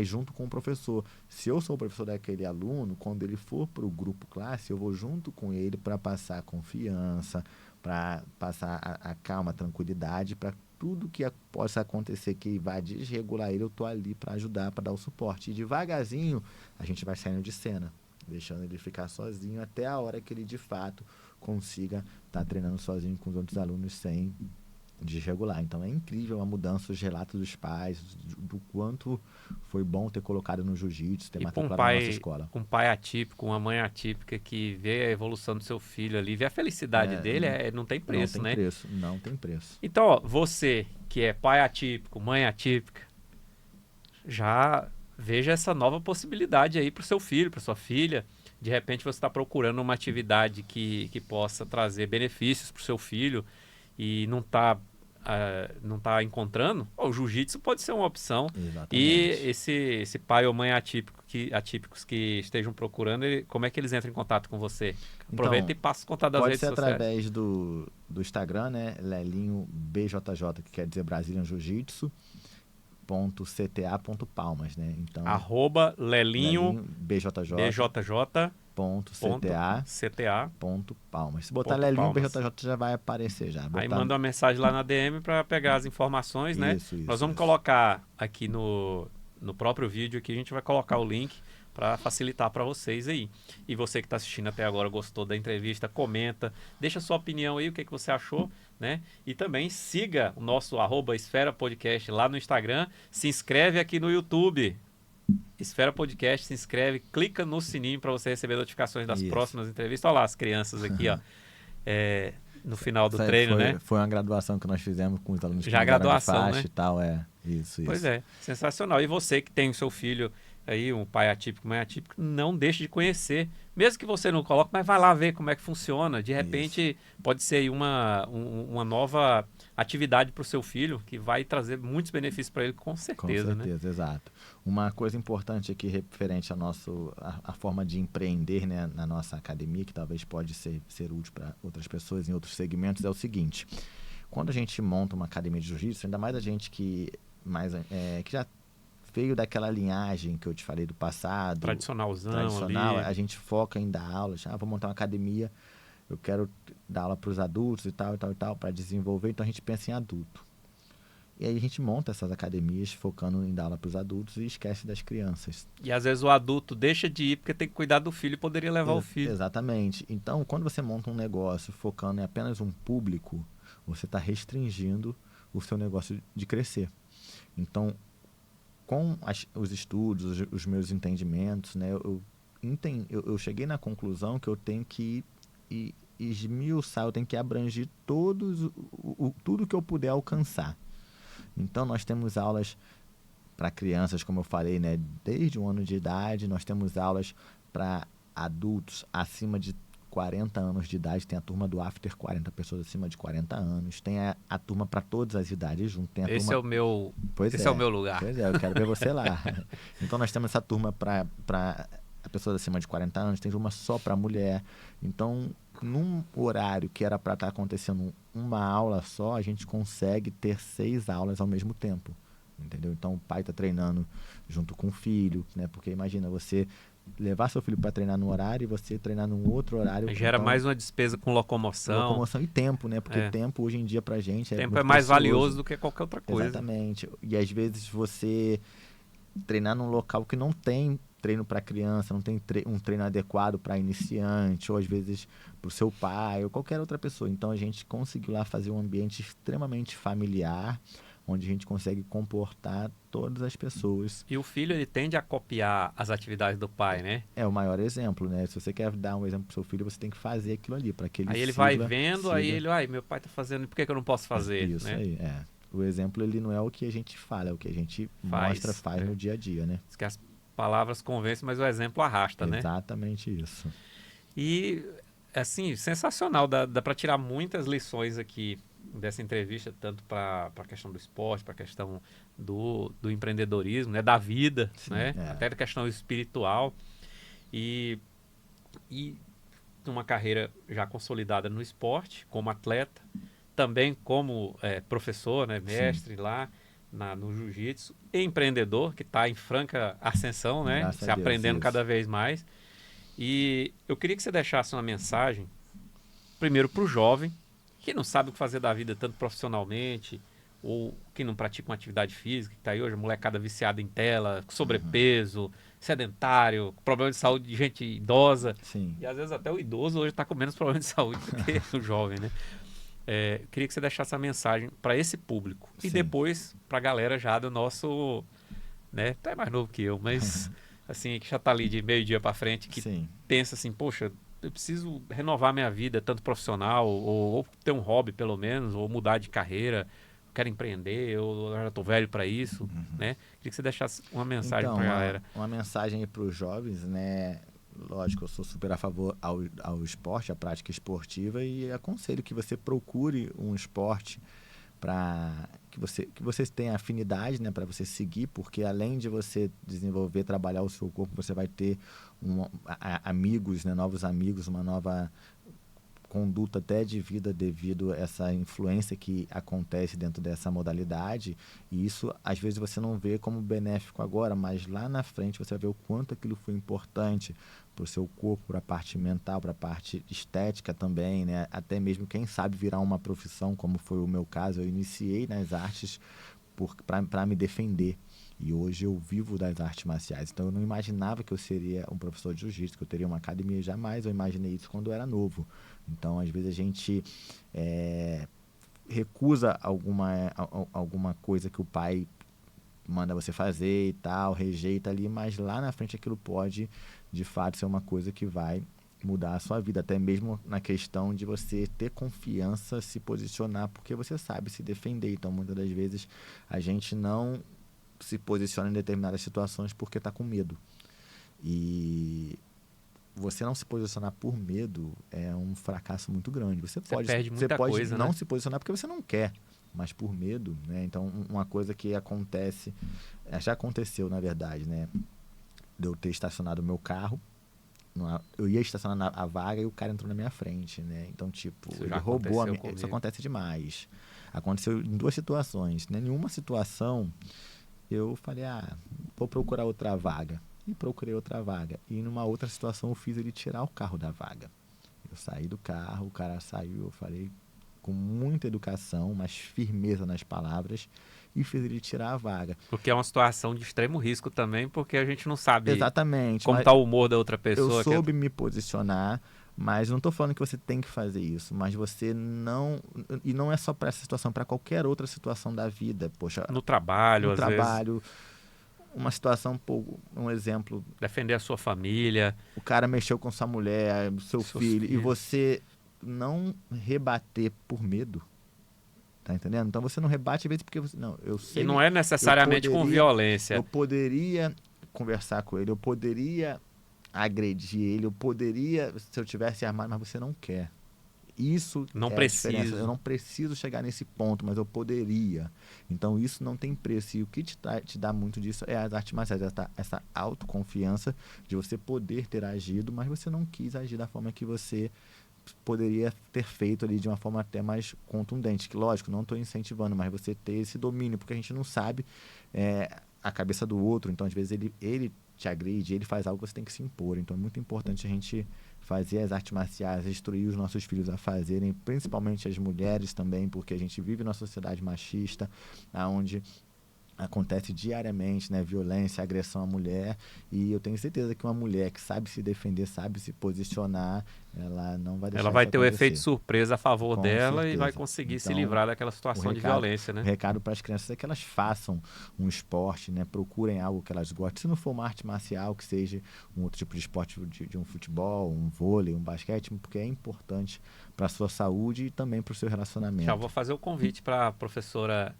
junto com o professor. Se eu sou o professor daquele aluno, quando ele for para o grupo classe, eu vou junto com ele para passar a confiança, para passar a calma, a tranquilidade, para tudo que possa acontecer que vai desregular ele, eu estou ali para ajudar, para dar o suporte. E devagarzinho, a gente vai saindo de cena, deixando ele ficar sozinho até a hora que ele, de fato, consiga estar treinando sozinho com os outros alunos sem desregular. Então é incrível a mudança, os relatos dos pais, do quanto foi bom ter colocado no jiu-jitsu, ter matriculado na nossa escola. Um pai atípico, uma mãe atípica que vê a evolução do seu filho ali, vê a felicidade dele, não tem preço, né? Não tem preço. Então, ó, você que é pai atípico, mãe atípica, já veja essa nova possibilidade aí para o seu filho, para sua filha. De repente você está procurando uma atividade que possa trazer benefícios para o seu filho e não está encontrando, o jiu-jitsu pode ser uma opção. Exatamente. E esse pai ou mãe atípicos que estejam procurando, como é que eles entram em contato com você? Aproveita e passa o contato das redes sociais. Pode ser através do Instagram, né? Lelinho BJJ, que quer dizer Brazilian Jiu-Jitsu. .cta.palmas, né? Então, @lelinho BJJ. CTA. .palmas. Se botar Ponto Lelinho Palmas. BJJ já vai aparecer já. Aí Botar... manda uma mensagem lá na DM para pegar as informações, né? Isso, Nós vamos isso. colocar aqui no próprio vídeo aqui, a gente vai colocar o link para facilitar para vocês aí. E você que está assistindo até agora, gostou da entrevista, comenta, deixa sua opinião aí, o que você achou, né? E também siga o nosso @Esfera Podcast lá no Instagram, se inscreve aqui no YouTube. Esfera Podcast, se inscreve, clica no sininho para você receber notificações das Isso. próximas entrevistas. Olha lá as crianças aqui, ó. No final do treino, né? Foi uma graduação que nós fizemos com os alunos que Já mudaram de graduação, faixa né? e tal, isso. Pois é, sensacional. E você que tem o seu filho aí, um pai atípico, mãe atípico, não deixe de conhecer. Mesmo que você não coloque, mas vai lá ver como é que funciona. De repente, pode ser aí uma nova atividade para o seu filho, que vai trazer muitos benefícios para ele, com certeza, Com certeza, exato. Uma coisa importante aqui referente a forma de empreender, né, na nossa academia, que talvez pode ser útil para outras pessoas em outros segmentos, é o seguinte. Quando a gente monta uma academia de jiu-jitsu, ainda mais a gente que já veio daquela linhagem que eu te falei do passado, tradicional, ali. a gente foca em dar aulas. Vou montar uma academia, eu quero dar aula para os adultos e tal, para desenvolver, então a gente pensa em adulto. E aí a gente monta essas academias focando em dar aula para os adultos e esquece das crianças. E às vezes o adulto deixa de ir porque tem que cuidar do filho e poderia levar o filho. Exatamente. Então, quando você monta um negócio focando em apenas um público, você está restringindo o seu negócio de crescer. Então, com os estudos, os meus entendimentos, né, eu cheguei na conclusão que eu tenho que esmiuçar, eu tenho que abranger tudo que eu puder alcançar. Então, nós temos aulas para crianças, como eu falei, né, desde 1 ano de idade, nós temos aulas para adultos acima de 40 anos de idade, tem a turma do After 40, pessoas acima de 40 anos, tem a turma para todas as idades junto. Tem a esse turma... é o meu, é o meu lugar. Pois é, eu quero ver você lá. Então nós temos essa turma para pessoas acima de 40 anos, tem turma só para mulher. Então, num horário que era para estar acontecendo uma aula só, a gente consegue ter 6 aulas ao mesmo tempo. Entendeu? Então o pai está treinando junto com o filho, né? Porque imagina você levar seu filho para treinar num horário e você treinar num outro horário. Gera mais uma despesa com locomoção. E tempo, né? Porque tempo hoje em dia pra gente tempo é mais valioso do que qualquer outra coisa. Exatamente. E às vezes você treinar num local que não tem treino para criança, não tem um treino adequado para iniciante, ou às vezes para o seu pai, ou qualquer outra pessoa. Então a gente conseguiu lá fazer um ambiente extremamente familiar, onde a gente consegue comportar todas as pessoas. E o filho, ele tende a copiar as atividades do pai, né? É o maior exemplo, né? Se você quer dar um exemplo pro seu filho, você tem que fazer aquilo ali, para que ele Aí ele vai vendo, aí ele, meu pai tá fazendo, por que eu não posso fazer? Isso, né? aí, O exemplo, ele não é o que a gente fala, é o que a gente faz no dia a dia, né? Diz que as palavras convencem, mas o exemplo arrasta, né? Exatamente isso. E, assim, sensacional, dá para tirar muitas lições aqui dessa entrevista, tanto para a questão do esporte, para a questão do empreendedorismo, né, da vida, sim, né, até da questão espiritual e uma carreira já consolidada no esporte, como atleta, também como professor, né, mestre, sim, lá no jiu-jitsu, empreendedor, que está em franca ascensão, né, se aprendendo cada vez mais. E eu queria que você deixasse uma mensagem, primeiro para o jovem, que não sabe o que fazer da vida tanto profissionalmente, ou que não pratica uma atividade física, que está aí hoje, molecada viciada em tela, sobrepeso, sedentário, problema de saúde de gente idosa. Sim. E às vezes até o idoso hoje está com menos problema de saúde do que o jovem, né? Queria que você deixasse essa mensagem para esse público. Sim. E depois para a galera já do nosso, né? Até mais novo que eu, mas assim, que já está ali de meio-dia para frente, que sim, pensa assim, poxa, eu preciso renovar minha vida, tanto profissional, ou ter um hobby pelo menos, ou mudar de carreira, quero empreender, eu já estou velho para isso, né? Queria que você deixasse uma mensagem para a galera. Uma mensagem para os jovens, né? Lógico, eu sou super a favor ao esporte, à prática esportiva, e aconselho que você procure um esporte para que você tenha afinidade, né, para você seguir, porque além de você desenvolver, trabalhar o seu corpo, você vai ter amigos, né, novos amigos, uma nova conduta até de vida devido a essa influência que acontece dentro dessa modalidade, e isso às vezes você não vê como benéfico agora, mas lá na frente você vai ver o quanto aquilo foi importante para o seu corpo, para a parte mental, para a parte estética também, né? Até mesmo quem sabe virar uma profissão, como foi o meu caso. Eu iniciei nas artes para me defender. E hoje eu vivo das artes marciais. Então eu não imaginava que eu seria um professor de jiu-jitsu, que eu teria uma academia, jamais eu imaginei isso quando eu era novo. Então às vezes a gente recusa alguma coisa que o pai manda você fazer e tal, rejeita ali, mas lá na frente aquilo pode de fato ser uma coisa que vai mudar a sua vida, até mesmo na questão de você ter confiança, se posicionar, porque você sabe se defender. Então muitas das vezes a gente não se posiciona em determinadas situações porque está com medo. E você não se posicionar por medo é um fracasso muito grande. Você pode não se posicionar porque você não quer, mas por medo, né? Então, uma coisa que acontece, já aconteceu, na verdade, né? De eu ter estacionado o meu carro, eu ia estacionar a vaga e o cara entrou na minha frente, né? Então, tipo, ele roubou a minha... Isso acontece demais. Aconteceu em 2 situações. Né? Em uma situação, eu falei, vou procurar outra vaga. E procurei outra vaga. E numa outra situação, eu fiz ele tirar o carro da vaga. Eu saí do carro, o cara saiu, eu falei com muita educação, mas firmeza nas palavras, e fiz ele tirar a vaga. Porque é uma situação de extremo risco também, porque a gente não sabe exatamente como está o humor da outra pessoa. Eu soube me posicionar, mas não estou falando que você tem que fazer isso, mas você não... E não é só para essa situação, para qualquer outra situação da vida. Poxa, no trabalho, às vezes. Uma situação, um exemplo... Defender a sua família. O cara mexeu com sua mulher, seu filho, e você não rebater por medo. Tá entendendo? Então você não rebate às vezes porque você... Não, eu sei. E não é necessariamente com violência. Eu poderia conversar com ele, eu poderia agredir ele, eu poderia, se eu tivesse armado, mas você não quer. Isso não é preciso. A diferença. Eu não preciso chegar nesse ponto, mas eu poderia. Então isso não tem preço. E o que te dá muito disso é as artes marciais, essa autoconfiança de você poder ter agido, mas você não quis agir da forma que você poderia ter feito ali de uma forma até mais contundente. Que lógico, não estou incentivando, mas você ter esse domínio, porque a gente não sabe a cabeça do outro. Então às vezes ele te agride, ele faz algo que você tem que se impor. Então é muito importante a gente fazer as artes marciais, instruir os nossos filhos a fazerem, principalmente as mulheres também, porque a gente vive numa sociedade machista, onde acontece diariamente, né, violência, agressão à mulher, e eu tenho certeza que uma mulher que sabe se defender, sabe se posicionar, ela não vai deixar ela vai isso ter acontecer. o efeito surpresa a favor Com dela certeza. E vai conseguir se Então, livrar daquela situação de violência, né? O recado para as crianças é que elas façam um esporte, né? Procurem algo que elas gostem. Se não for uma arte marcial, que seja um outro tipo de esporte, de um futebol, um vôlei, um basquete, porque é importante para a sua saúde e também para o seu relacionamento. Já vou fazer o convite para a professora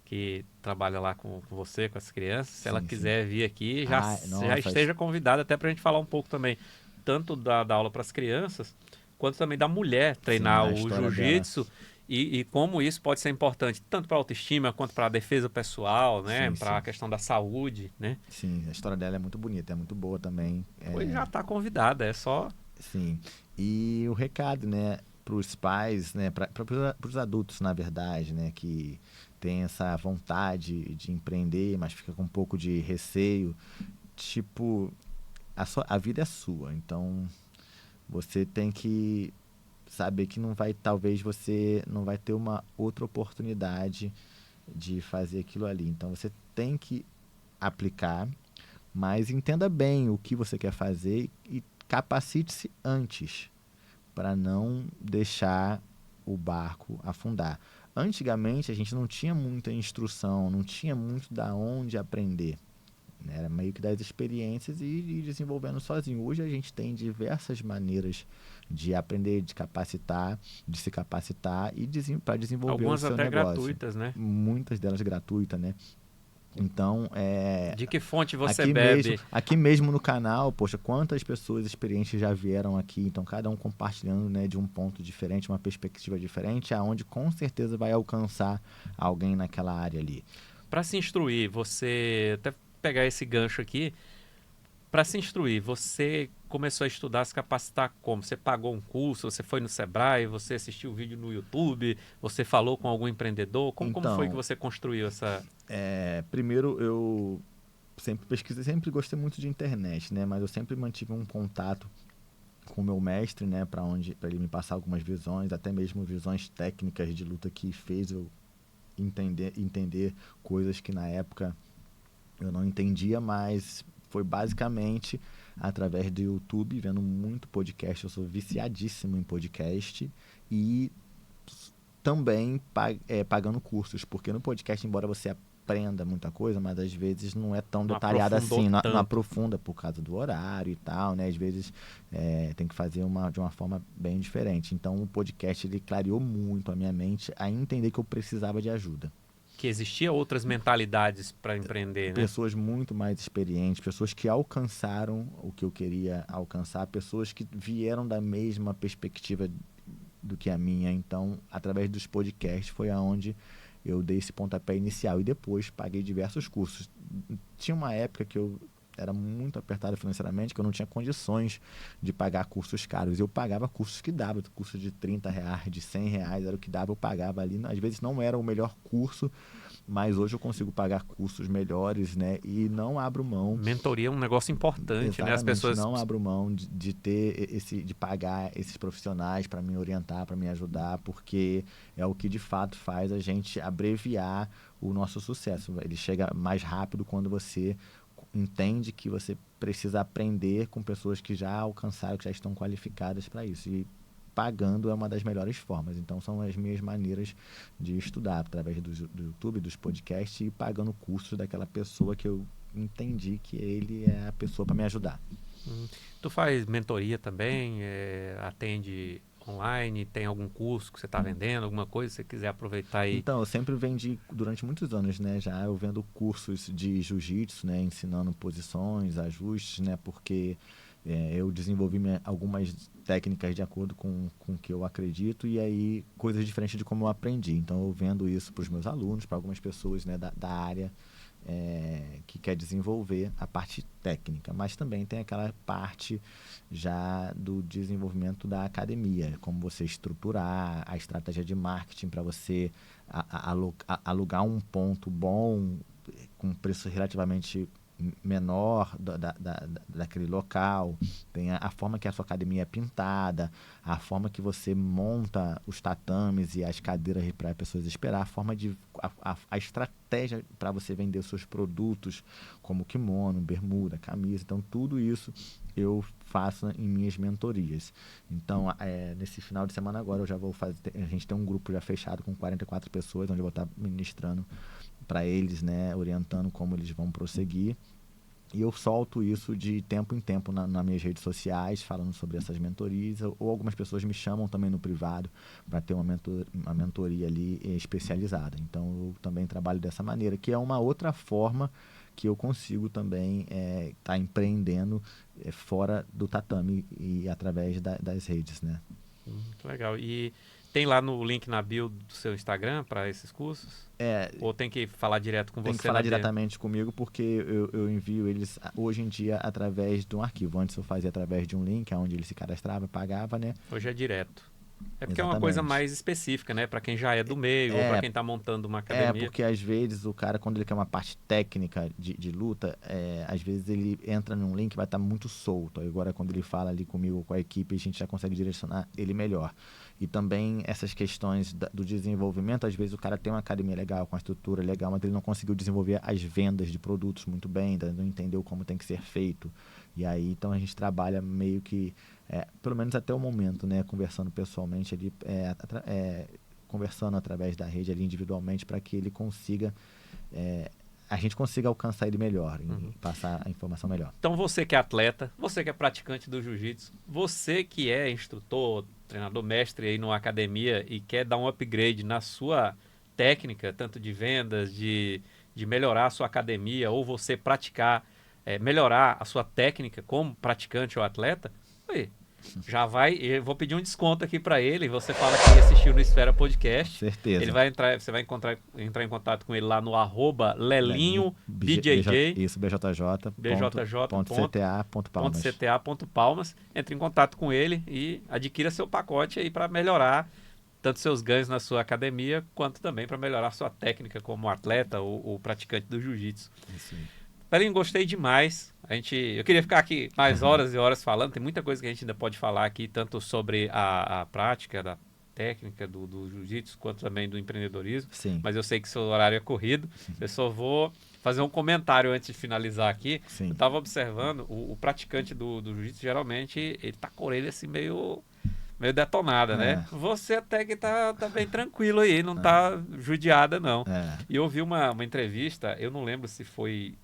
que trabalha lá com você, com as crianças. Se ela quiser vir aqui, já esteja convidada, até para a gente falar um pouco também, tanto da aula para as crianças, quanto também da mulher treinar o jiu-jitsu e como isso pode ser importante, tanto para a autoestima, quanto para a defesa pessoal, né? Para a questão da saúde, né? Sim, a história dela é muito bonita, é muito boa também. Pois já está convidada, é só... Sim, e o recado, né, para os pais, né, para os adultos, na verdade, né, que tem essa vontade de empreender, mas fica com um pouco de receio, tipo, a vida é sua, então você tem que saber que talvez você não vai ter uma outra oportunidade de fazer aquilo ali, então você tem que aplicar, mas entenda bem o que você quer fazer e capacite-se antes, para não deixar o barco afundar. Antigamente a gente não tinha muita instrução, não tinha muito da onde aprender. Era meio que das experiências e ir desenvolvendo sozinho. Hoje a gente tem diversas maneiras de aprender, de se capacitar e para desenvolver algumas o seu até negócio. Gratuitas, né? Muitas delas gratuitas, né? Então, de que fonte você bebe? Aqui mesmo no canal, poxa, quantas pessoas experientes já vieram aqui, então cada um compartilhando, né, de um ponto diferente, uma perspectiva diferente, aonde com certeza vai alcançar alguém naquela área ali. Para se instruir, você até pegar esse gancho aqui, Para se instruir, você começou a estudar, se capacitar como? Você pagou um curso, você foi no Sebrae, você assistiu o vídeo no YouTube, você falou com algum empreendedor? Como foi que Então, você construiu essa... primeiro eu sempre pesquisei, sempre gostei muito de internet, né? Mas eu sempre mantive um contato com o meu mestre, né? Para ele me passar algumas visões, até mesmo visões técnicas de luta que fez eu entender coisas que na época eu não entendia, mas foi basicamente através do YouTube, vendo muito podcast. Eu sou viciadíssimo em podcast e também pagando cursos, porque no podcast, embora você aprenda muita coisa, mas às vezes não é tão Não detalhado aprofundou assim, não tanto. aprofunda por causa do horário e tal, né? Às vezes tem que fazer de uma forma bem diferente. Então o podcast ele clareou muito a minha mente a entender que eu precisava de ajuda. Que existia outras mentalidades para empreender, né? Pessoas muito mais experientes, pessoas que alcançaram o que eu queria alcançar, pessoas que vieram da mesma perspectiva do que a minha. Então, através dos podcasts foi aonde eu dei esse pontapé inicial e depois paguei diversos cursos. Tinha uma época que eu era muito apertado financeiramente, que eu não tinha condições de pagar cursos caros. Eu pagava cursos que dava, cursos de R$30, de R$100, era o que dava, eu pagava ali. Às vezes não era o melhor curso, mas hoje eu consigo pagar cursos melhores, né? E não abro mão. Mentoria é um negócio importante, Exatamente, né? As pessoas... não abro mão de ter de pagar esses profissionais para me orientar, para me ajudar, porque é o que de fato faz a gente abreviar o nosso sucesso. Ele chega mais rápido quando você entende que você precisa aprender com pessoas que já alcançaram, que já estão qualificadas para isso. E pagando é uma das melhores formas. Então, são as minhas maneiras de estudar, através do YouTube, dos podcasts, e pagando cursos daquela pessoa que eu entendi que ele é a pessoa para me ajudar. Tu faz mentoria também, atende online, tem algum curso que você está vendendo, alguma coisa, se você quiser aproveitar aí. Então, eu sempre vendi durante muitos anos, né? Já eu vendo cursos de jiu-jitsu, né? Ensinando posições, ajustes, né? Porque eu desenvolvi algumas técnicas de acordo com o que eu acredito e aí coisas diferentes de como eu aprendi. Então, eu vendo isso para os meus alunos, para algumas pessoas, né? da área que quer desenvolver a parte técnica, mas também tem aquela parte já do desenvolvimento da academia, como você estruturar a estratégia de marketing para você alugar um ponto bom com preço relativamente menor daquele local, tem a forma que a sua academia é pintada, a forma que você monta os tatames e as cadeiras para as pessoas esperar, a estratégia para você vender os seus produtos, como kimono, bermuda, camisa. Então, tudo isso eu faço em minhas mentorias. Então, nesse final de semana agora, eu já vou fazer... A gente tem um grupo já fechado com 44 pessoas, onde eu vou estar ministrando para eles, né, orientando como eles vão prosseguir. E eu solto isso de tempo em tempo nas minhas redes sociais, falando sobre essas mentorias, ou algumas pessoas me chamam também no privado para ter uma mentoria ali especializada. Então, eu também trabalho dessa maneira, que é uma outra forma que eu consigo também estar empreendendo fora do tatame e através das redes, né? Muito legal. E tem lá no link na bio do seu Instagram para esses cursos? Ou tem que falar direto com você? Tem que falar diretamente comigo, porque eu envio eles hoje em dia através de um arquivo. Antes eu fazia através de um link, onde ele se cadastrava, pagava, né? Hoje é direto. É porque Exatamente. é uma coisa mais específica, né? Para quem já é do meio, ou para quem está montando uma academia. Porque às vezes o cara, quando ele quer uma parte técnica de luta, às vezes ele entra num link e vai estar muito solto. Agora, quando ele fala ali comigo, com a equipe, a gente já consegue direcionar ele melhor. E também essas questões do desenvolvimento, às vezes o cara tem uma academia legal, com uma estrutura legal, mas ele não conseguiu desenvolver as vendas de produtos muito bem, não entendeu como tem que ser feito. E aí, então a gente trabalha meio que, pelo menos até o momento, né, conversando pessoalmente ali, conversando através da rede ali individualmente, para que ele consiga, a gente consiga alcançar ele melhor, passar a informação melhor. Então você que é atleta, você que é praticante do jiu-jitsu, você que é instrutor, treinador mestre aí numa academia e quer dar um upgrade na sua técnica, tanto de vendas, de melhorar a sua academia, ou você praticar, melhorar a sua técnica como praticante ou atleta, aí, já vai, eu vou pedir um desconto aqui para ele, você fala que assistiu no Esfera Podcast. Certeza. Ele vai entrar, você vai entrar em contato com ele lá no @lelinho_bjj. Isso, bjj.cta.palmas. Entre em contato com ele e adquira seu pacote aí para melhorar tanto seus ganhos na sua academia, quanto também para melhorar sua técnica como atleta ou praticante do jiu-jitsu. Isso aí. Lelinho, gostei demais. Eu queria ficar aqui mais horas e horas falando. Tem muita coisa que a gente ainda pode falar aqui, tanto sobre a prática da técnica do jiu-jitsu, quanto também do empreendedorismo. Sim. Mas eu sei que seu horário é corrido. Eu só vou fazer um comentário antes de finalizar aqui. Sim. Eu estava observando, o praticante do jiu-jitsu, geralmente, ele tá com a orelha assim meio detonada, né? Você até que tá bem tranquilo aí, não tá judiada, não. E eu vi uma entrevista, eu não lembro se foi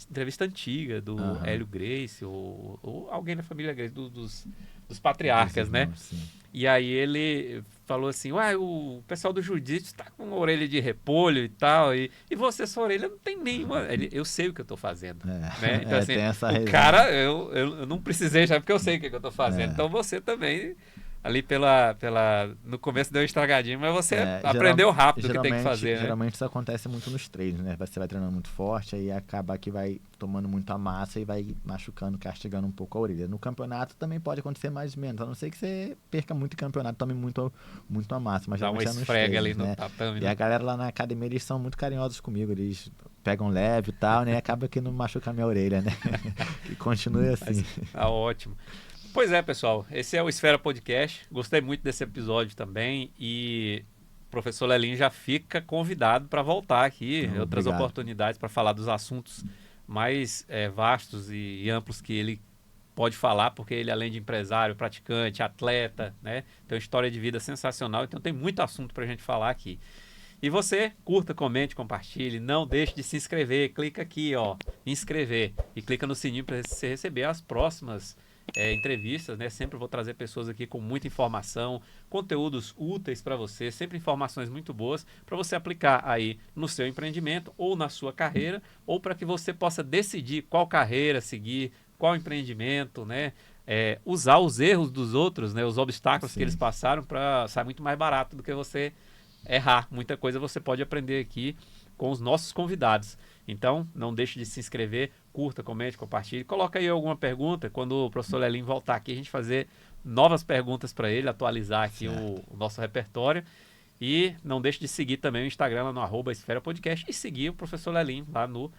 entrevista antiga do Hélio Gracie ou alguém da família Gracie, dos patriarcas, né? Sim. E aí ele falou assim, o pessoal do jiu-jitsu tá com orelha de repolho e tal, e você, sua orelha não tem nenhuma... Eu sei o que eu tô fazendo, né? Então assim, tem essa cara, eu não precisei já, porque eu sei o que eu tô fazendo. Então você também... Ali no começo deu uma estragadinha, mas você aprendeu rápido o que tem que fazer, né? Geralmente isso acontece muito nos treinos, né? Você vai treinando muito forte, aí acaba que vai tomando muita massa e vai machucando, castigando um pouco a orelha. No campeonato também pode acontecer mais ou menos, a não ser que você perca muito campeonato, tome muito a massa. Mas dá uma esfrega ali no tatame. E a galera lá na academia, eles são muito carinhosos comigo, eles pegam leve e tal, né? E acaba que não machuca a minha orelha, né? E continue assim. Tá ótimo. Pois é, pessoal, esse é o Esfera Podcast. Gostei muito desse episódio também e o professor Lelinho já fica convidado para voltar aqui em outras oportunidades para falar dos assuntos mais vastos e amplos que ele pode falar, porque ele, além de empresário, praticante, atleta, né, tem uma história de vida sensacional, então tem muito assunto para a gente falar aqui. E você, curta, comente, compartilhe, não deixe de se inscrever, clica aqui, inscrever, e clica no sininho para você receber as próximas entrevistas, né? Sempre vou trazer pessoas aqui com muita informação, conteúdos úteis para você, sempre informações muito boas para você aplicar aí no seu empreendimento ou na sua carreira, ou para que você possa decidir qual carreira seguir, qual empreendimento, né? Usar os erros dos outros, né? Os obstáculos que eles passaram para sair muito mais barato do que você errar. Muita coisa você pode aprender aqui com os nossos convidados. Então, não deixe de se inscrever, curta, comente, compartilhe. Coloca aí alguma pergunta. Quando o professor Lelinho voltar aqui, a gente fazer novas perguntas para ele, atualizar aqui o nosso repertório. E não deixe de seguir também o Instagram lá no @Esfera Podcast e seguir o professor Lelinho lá no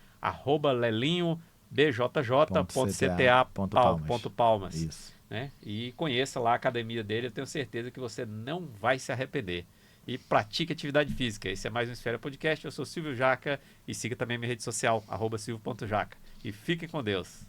@lelinhobjj.cta.palmas. Isso. Né? E conheça lá a academia dele, eu tenho certeza que você não vai se arrepender. E pratique atividade física. Esse é mais um Esfera Podcast. Eu sou Silvio Jaca e siga também minha rede social, @silvio.jaca. E fiquem com Deus.